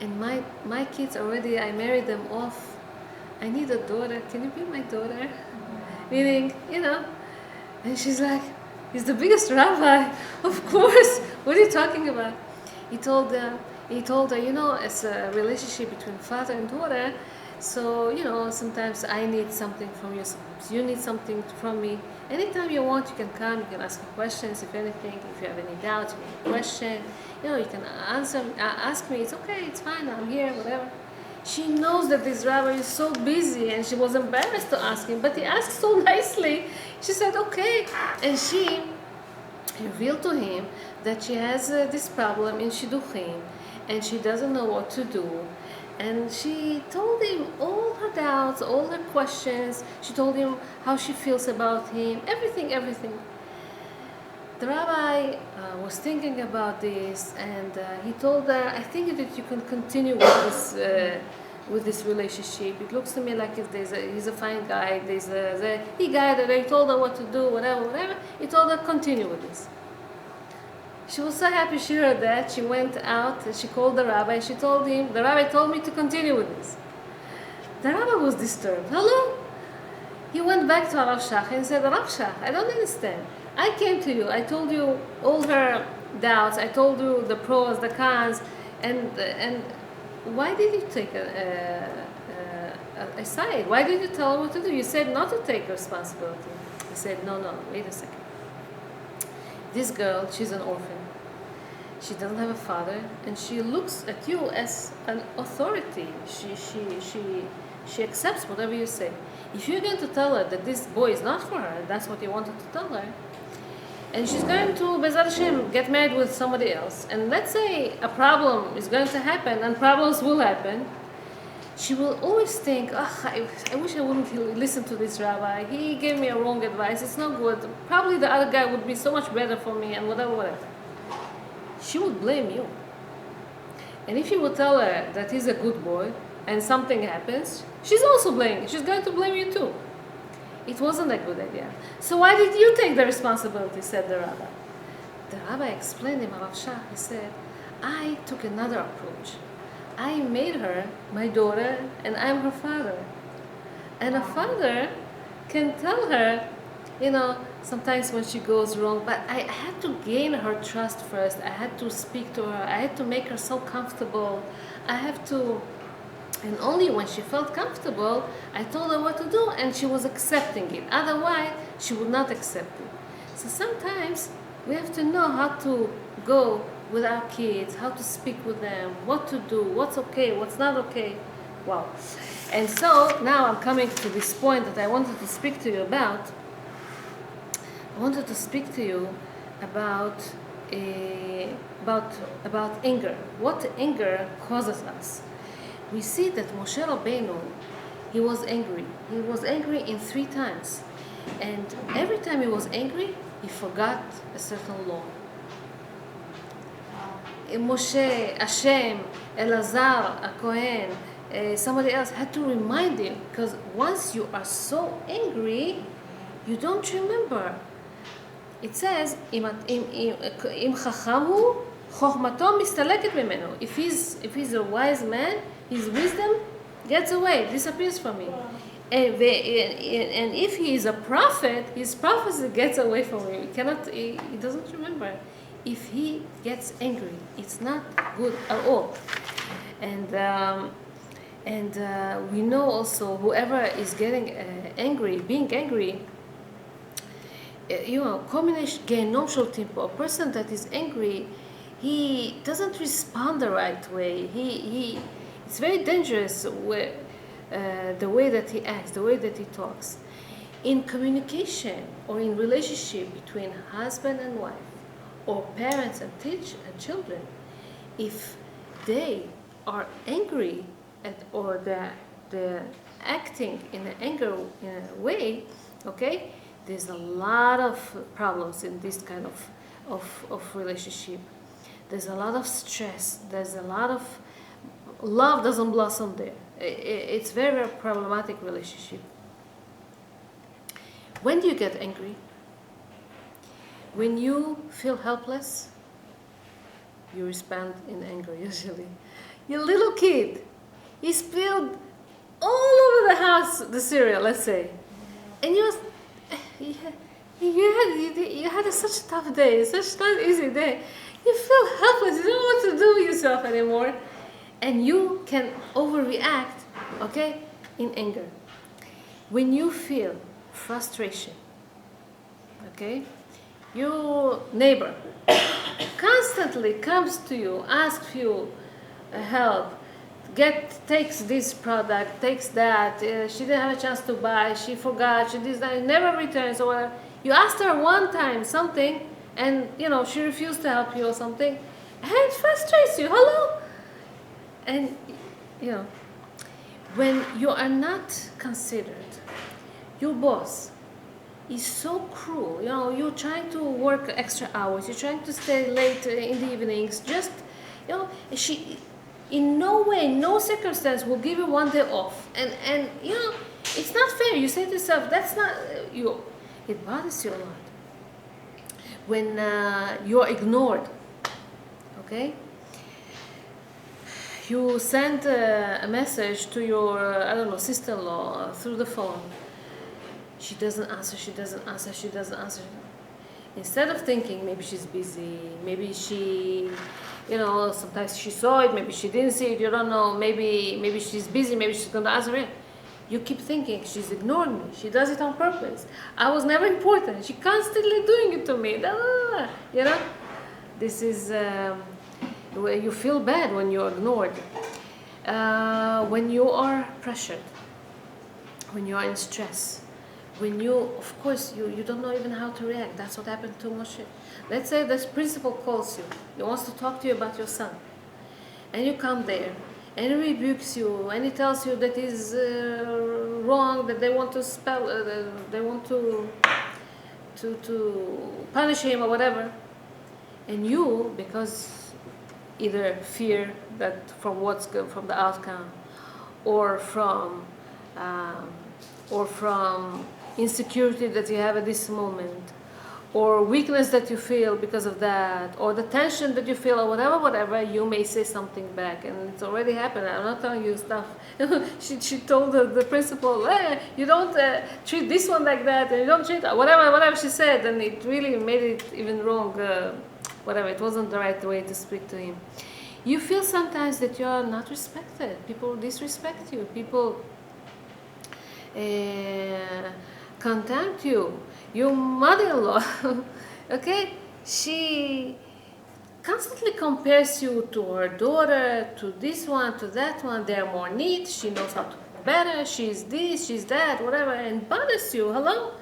and my kids already, I married them off. I need a daughter. Can you be my daughter? Meaning, and she's like, he's the biggest rabbi. Of course. What are you talking about? He told her, it's a relationship between father and daughter. So, sometimes I need something from you, sometimes you need something from me. Anytime you want, you can come, you can ask me questions, if anything, if you have any doubts, you have a question, you can ask me, it's okay, it's fine, I'm here, whatever. She knows that this rabbi is so busy, and she was embarrassed to ask him, but he asked so nicely. She said, okay. And she revealed to him that she has this problem in shidduchim, and she doesn't know what to do. And she told him all her doubts, all her questions. She told him how she feels about him, everything. The rabbi was thinking about this, and he told her, I think that you can continue with this relationship. It looks to me like if he's a fine guy, there's the guy that I told her what to do, whatever. He told her, continue with this. She was so happy she heard that. She went out and she called the rabbi. She told him, the rabbi told me to continue with this. The rabbi was disturbed. Hello? He went back to Rav Shach and said, Rav Shach, I don't understand. I came to you. I told you all her doubts. I told you the pros, the cons, and why did you take a side? Why did you tell her what to do? You said not to take responsibility. He said, no, wait a second. This girl, she's an orphan. She doesn't have a father, and she looks at you as an authority. She accepts whatever you say. If you're going to tell her that this boy is not for her, that's what you wanted to tell her, and she's going to, Bezat Hashem, get married with somebody else, and let's say a problem is going to happen, and problems will happen, she will always think, I wish I wouldn't listen to this rabbi. He gave me a wrong advice. It's not good. Probably the other guy would be so much better for me, and whatever. She would blame you. And if you would tell her that he's a good boy and something happens, she's also blaming. She's going to blame you too. It wasn't a good idea. So why did you take the responsibility, said the rabbi. The rabbi explained him, Rav Shach, he said, I took another approach. I made her my daughter, and I'm her father. And a father can tell her, sometimes when she goes wrong, but I had to gain her trust first. I had to speak to her. I had to make her so comfortable. And only when she felt comfortable, I told her what to do, and she was accepting it. Otherwise, she would not accept it. So sometimes we have to know how to go with our kids, how to speak with them, what to do, what's okay, what's not okay. Wow. And so now I'm coming to this point that I wanted to speak to you about. I wanted to speak to you about anger. What anger causes us. We see that Moshe Rabbeinu, he was angry. He was angry in 3 times. And every time he was angry, he forgot a certain law. Moshe, Hashem, Elazar, a Kohen, somebody else had to remind him, because once you are so angry, you don't remember. It says, Im chachamu, chochmato mistaleket mimenu. If he's a wise man, his wisdom gets away, disappears from him. And if he is a prophet, his prophecy gets away from him. He doesn't remember. if he gets angry, it's not good at all. And we know also whoever is getting angry, being angry, combination genom shultim, a person that is angry, he doesn't respond the right way. He it's very dangerous the way that he acts, the way that he talks. In communication or in relationship between husband and wife, or parents and children, if they are angry or they're acting in an anger in a way, okay, there's a lot of problems in this kind of relationship. There's a lot of stress. There's a lot of love doesn't blossom there. It's very, very problematic relationship. When do you get angry? When you feel helpless, you respond in anger usually. Your little kid, he spilled all over the house the cereal, let's say, and you had such a tough day, such not easy day. You feel helpless. You don't know what to do with yourself anymore, and you can overreact, okay, in anger. When you feel frustration, okay, your neighbor constantly comes to you, asks you help, takes this product, takes that, she didn't have a chance to buy, she forgot, she did that, never returns, or whatever. You asked her one time something, and she refused to help you or something, and it frustrates you. Hello? And when you are not considered, your boss is so cruel. You're trying to work extra hours, you're trying to stay late in the evenings, just she in no way, no circumstance will give you one day off, and it's not fair. You say to yourself, that's not you. It bothers you a lot when you're ignored, okay? You send a message to your sister-in-law through the phone. She doesn't answer. Instead of thinking maybe she's busy, maybe she, sometimes she saw it, maybe she didn't see it, you don't know, maybe she's busy, maybe she's going to answer it. You keep thinking, she's ignoring me, she does it on purpose. I was never important, she constantly doing it to me, This is where you feel bad when you're ignored. When you are pressured, when you are in stress, when of course, you don't know even how to react. That's what happened to Moshe. Let's say this principal calls you. He wants to talk to you about your son. And you come there, and he rebukes you, and he tells you that is wrong, that they want to they want to punish him or whatever. And you, because either fear that from the outcome, or from insecurity that you have at this moment, or weakness that you feel because of that, or the tension that you feel, or whatever, you may say something back, and it's already happened. I'm not telling you stuff. she told the principal, you don't treat this one like that, and you don't treat whatever she said, and it really made it even wrong. It wasn't the right way to speak to him. You feel sometimes that you are not respected. People disrespect you. People contempt you. Your mother-in-law, okay, she constantly compares you to her daughter, to this one, to that one. They're more neat, she knows how to cook better, she's this, she's that, whatever, and bothers you. Hello?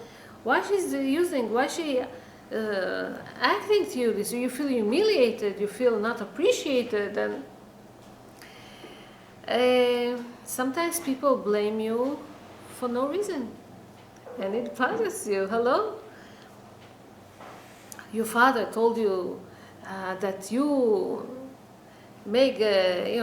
Why she's why she acting to you this? You feel humiliated, you feel not appreciated, and sometimes people blame you for no reason. And it bothers you. Hello? Your father told you that you make, we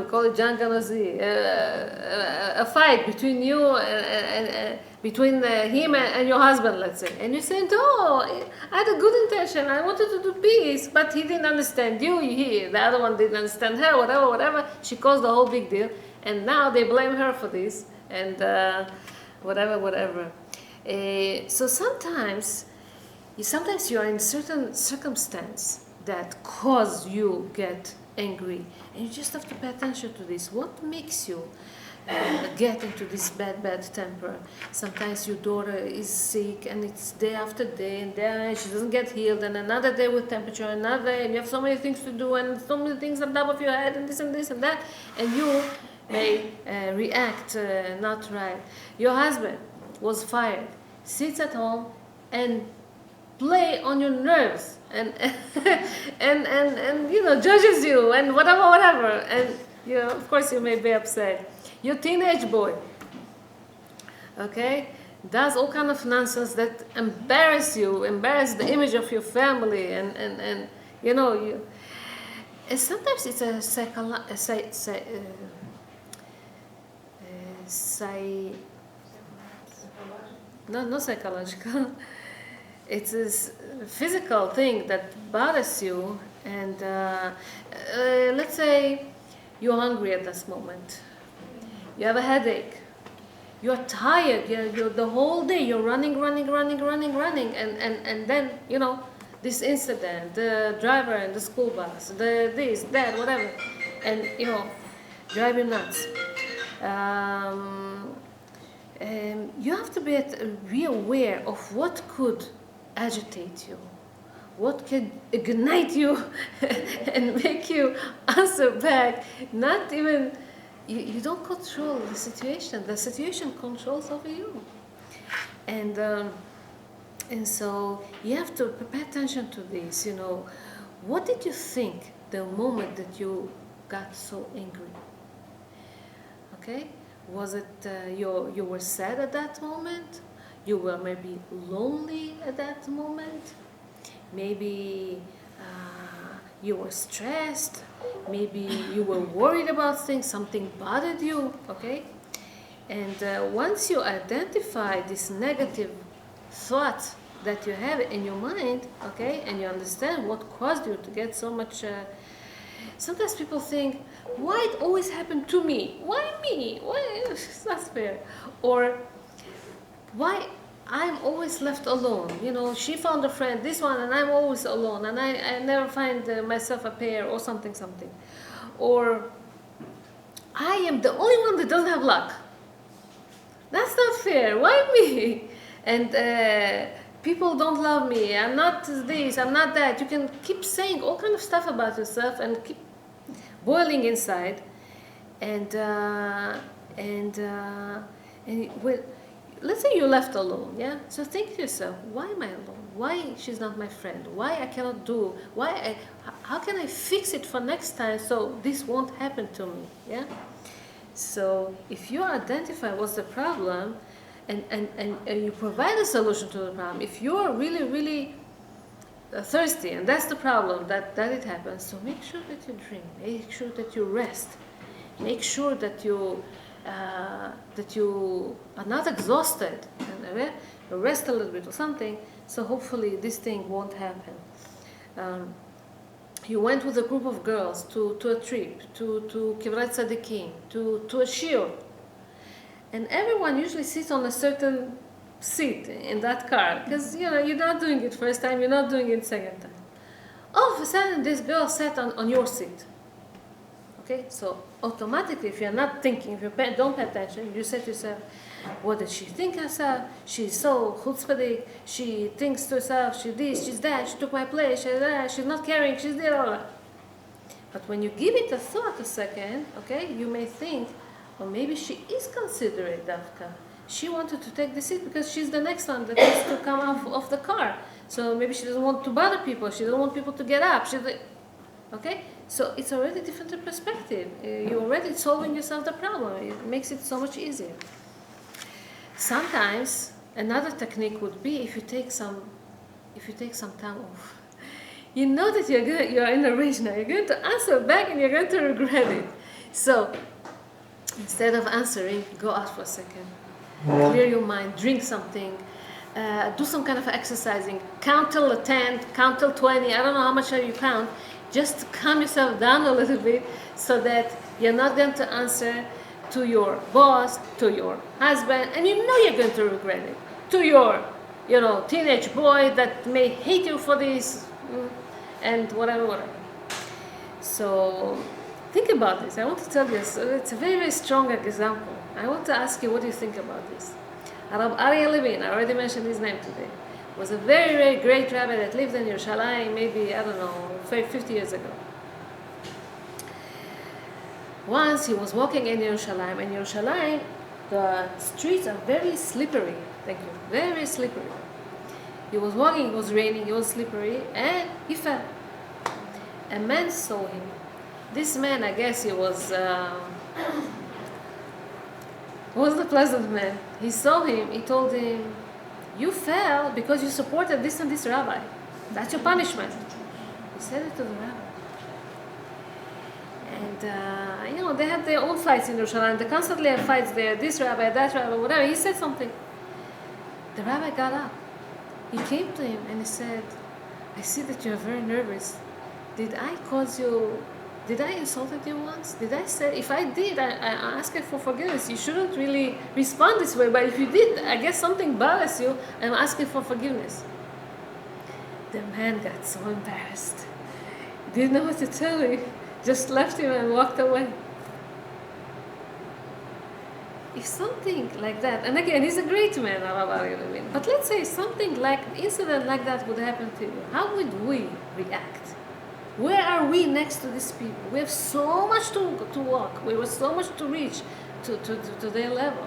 call it Janganazi, a fight between you and between him and your husband, let's say. And you say, no, I had a good intention. I wanted to do peace, but he didn't understand you. The other one didn't understand her, whatever. She caused the whole big deal. And now they blame her for this. And whatever. So sometimes sometimes you are in certain circumstance that cause you get angry, and you just have to pay attention to this. What makes you get into this bad temper? Sometimes your daughter is sick, and it's day after day, and then she doesn't get healed, and another day with temperature, another day, and you have so many things to do, and so many things on top of your head, and this and that, and you may react not right. Your husband was fired, sits at home and play on your nerves, and and judges you and whatever, and of course you may be upset. Your teenage boy, okay, does all kind of nonsense that embarrass the image of your family, and you. And sometimes it's a not psychological. It's this physical thing that bothers you, and let's say you're hungry at this moment. You have a headache. You're tired. You're the whole day. You're running, and then this incident, the driver and the school bus, the this, that, whatever, and drive you nuts. And you have to be aware of what could agitate you, what can ignite you and make you answer back. Not even, you don't control the situation controls over you. And so you have to pay attention to this. What did you think the moment that you got so angry? Okay, was it you were sad at that moment? You were maybe lonely at that moment. Maybe you were stressed. Maybe you were worried about things. Something bothered you. Okay, and once you identify this negative thought that you have in your mind, okay, and you understand what caused you to get so much. Sometimes people think, why it always happened to me? Why me? Why? It's not fair. Or why I'm always left alone? She found a friend, this one, and I'm always alone, and I never find myself a pair or something. Or I am the only one that doesn't have luck. That's not fair. Why me? And people don't love me. I'm not this. I'm not that. You can keep saying all kind of stuff about yourself and keep boiling inside. And let's say you're left alone. Yeah. So think to yourself, why am I alone? Why she's not my friend? Why I cannot do? How can I fix it for next time so this won't happen to me? Yeah. So if you identify what's the problem, and you provide a solution to the problem, if you are really, really thirsty, and that's the problem, that it happens, so make sure that you drink, make sure that you rest, make sure that you are not exhausted, and rest a little bit or something, so hopefully this thing won't happen. You went with a group of girls to a trip, to Kivrat Tzadikim, to a shiur. And everyone usually sits on a certain seat in that car, because you're not doing it first time, you're not doing it second time. All of a sudden, this girl sat on your seat. Okay, so automatically, if you're not thinking, if you don't pay attention, you say to yourself, what did she think herself? She's so chutzpahdik. She thinks to herself, she's this, she's that, she took my place, she's not caring, she's there, all that. But when you give it a thought a second, okay, you may think, or maybe she is considerate, Dafka. She wanted to take the seat because she's the next one that needs to come off the car. So maybe she doesn't want to bother people. She doesn't want people to get up. Okay? So it's already different perspective. You're already solving yourself the problem. It makes it so much easier. Sometimes another technique would be if you take some time off. You know that you're in a rage now. You're going to answer back and you're going to regret it. So instead of answering, go out for a second. Clear your mind, drink something, do some kind of exercising, count till 10, count till 20, I don't know how much you count, just calm yourself down a little bit so that you're not going to answer to your boss, to your husband, and you know you're going to regret it, to your teenage boy that may hate you for this, and whatever. So think about this. I want to tell you, it's a very, very strong example. I want to ask you, what do you think about this? Arab Ariel Levin, I already mentioned his name today, was a very, very great rabbi that lived in Yerushalayim, maybe, I don't know, 50 years ago. Once he was walking in Yerushalayim, and Yerushalayim, the streets are very slippery. Thank you. Very slippery. He was walking, it was raining, it was slippery, and he fell. A man saw him. This man, I guess he was a pleasant man. He saw him, he told him, "You fell because you supported this and this rabbi. That's your punishment." He said it to the rabbi. And, they had their own fights in Yerushalayim. They constantly have fights there, this rabbi, that rabbi, whatever. He said something. The rabbi got up. He came to him and he said, "I see that you are very nervous. Did I insulted you once? Did I say, if I did, I ask you for forgiveness. You shouldn't really respond this way, but if you did, I guess something bothers you, I'm asking for forgiveness." The man got so embarrassed. Didn't know what to tell him. Just left him and walked away. If something like that, and again, he's a great man, but let's say something like, incident like that would happen to you, how would we react? Where are we next to these people? We have so much to walk. We have so much to reach to their level.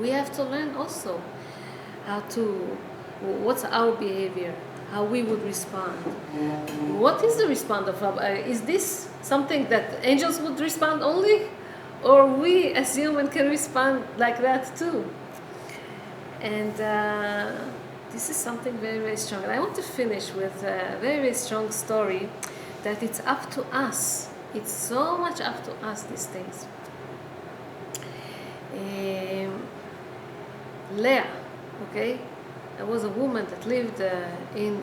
We have to learn also what's our behavior, how we would respond. What is the response of Rabbi? Is this something that angels would respond only? Or we as humans can respond like that too? And this is something very, very strong. And I want to finish with a very, very strong story that it's up to us. It's so much up to us, these things. Leah, okay? There was a woman that lived in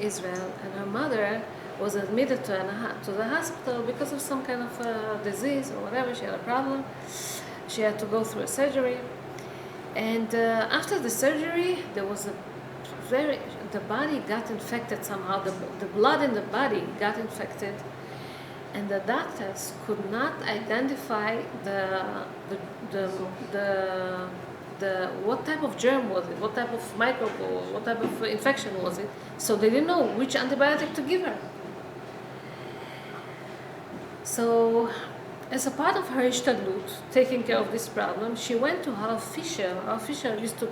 Israel, and her mother was admitted to the hospital because of some kind of disease or whatever. She had a problem. She had to go through a surgery. And after the surgery, there was the body got infected somehow. The blood in the body got infected, and the doctors could not identify what type of germ was it, what type of microbe, or what type of infection was it. So they didn't know which antibiotic to give her. So, as a part of her ishtadlut, taking care of this problem, she went to Harav Fisher. Harav Fisher used to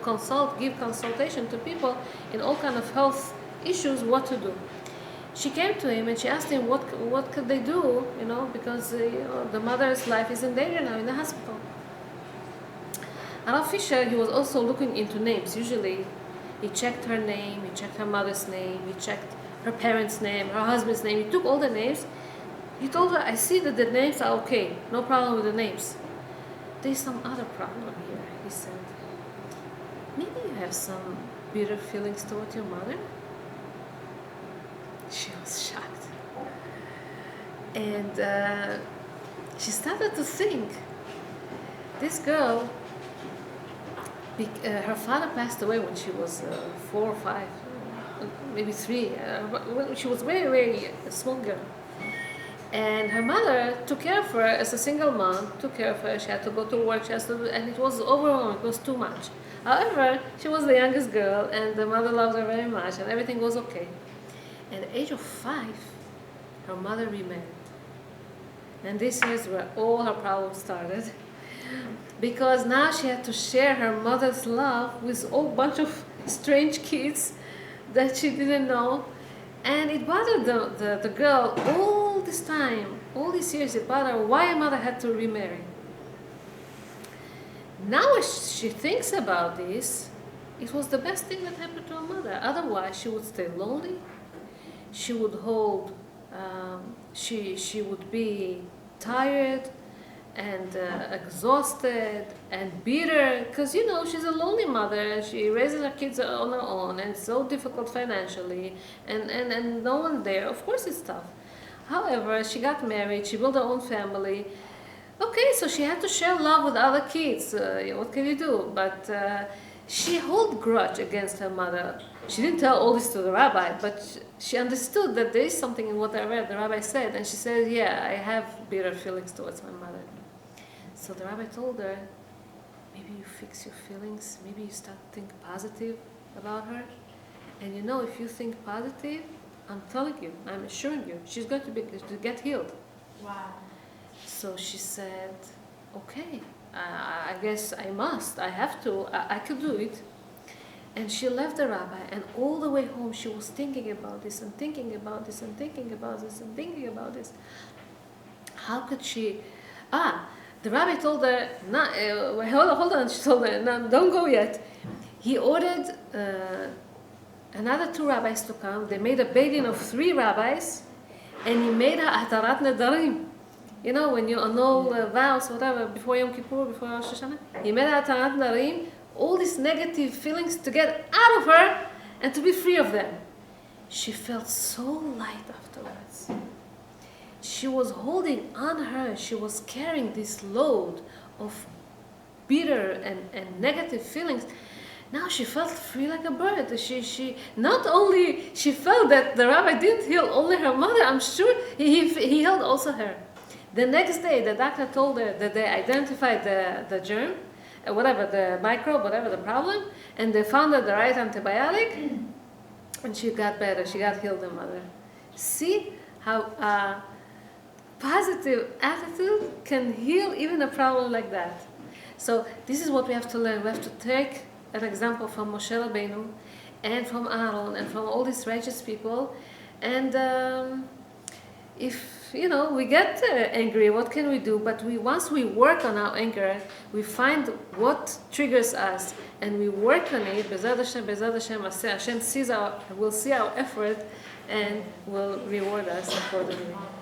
give consultation to people in all kind of health issues, what to do. She came to him and she asked him what could they do, because the mother's life is in danger now in the hospital. Harav Fisher, he was also looking into names. Usually, he checked her name, he checked her mother's name, he checked her parents' name, her husband's name. He took all the names. He told her, "I see that the names are okay, no problem with the names. There's some other problem here," he said. "Maybe you have some bitter feelings toward your mother?" She was shocked. And she started to think, this girl, her father passed away when she was 4 or 5, maybe 3. She was very, very small girl. And her mother took care of her as a single mom, took care of her. She had to go to work, and it was overwhelming, it was too much. However, she was the youngest girl, and the mother loved her very much, and everything was okay. At the age of 5, her mother remarried. And this is where all her problems started. Because now she had to share her mother's love with a whole bunch of strange kids that she didn't know. And it bothered the girl all this time, all these years. It bothered her why her mother had to remarry. Now as she thinks about this, it was the best thing that happened to her mother. Otherwise, she would stay lonely. She would hold, she would be tired and exhausted and bitter, because she's a lonely mother. She raises her kids on her own, and it's so difficult financially, and no one there. Of course it's tough. However, she got married, she built her own family. Okay, so she had to share love with other kids. What can you do? But she held grudge against her mother. She didn't tell all this to the rabbi, but she understood that there is something in what I read, the rabbi said, and she said, yeah, I have bitter feelings towards my mother. So the rabbi told her, maybe you fix your feelings, maybe you start to think positive about her. And you know, if you think positive, I'm telling you, I'm assuring you, she's going to get healed. Wow. So she said, okay, I guess I must, I have to, I could do it. And she left the rabbi, and all the way home she was thinking about this and thinking about this and thinking about this and thinking about this. How could she? The rabbi told her, hold on, she told her, no, don't go yet. He ordered another 2 rabbis to come. They made a beidin of 3 rabbis, and he made a atarat nedarim. You know, when you annul vows, whatever, before Yom Kippur, before Rosh Hashanah, he made a atarat nedarim, all these negative feelings to get out of her and to be free of them. She felt so light afterwards. She was holding on her, she was carrying this load of bitter and negative feelings. Now she felt free like a bird. She not only she felt that the rabbi didn't heal only her mother, I'm sure he healed also her. The next day, the doctor told her that they identified the germ, whatever, the microbe, whatever the problem, and they found the right antibiotic, and she got better. She got healed, the mother. See how positive attitude can heal even a problem like that. So this is what we have to learn. We have to take an example from Moshe Rabbeinu and from Aaron and from all these righteous people. And if we get angry, what can we do? But once we work on our anger, we find what triggers us, and we work on it. Bezrat Hashem, Hashem will see our effort and will reward us accordingly.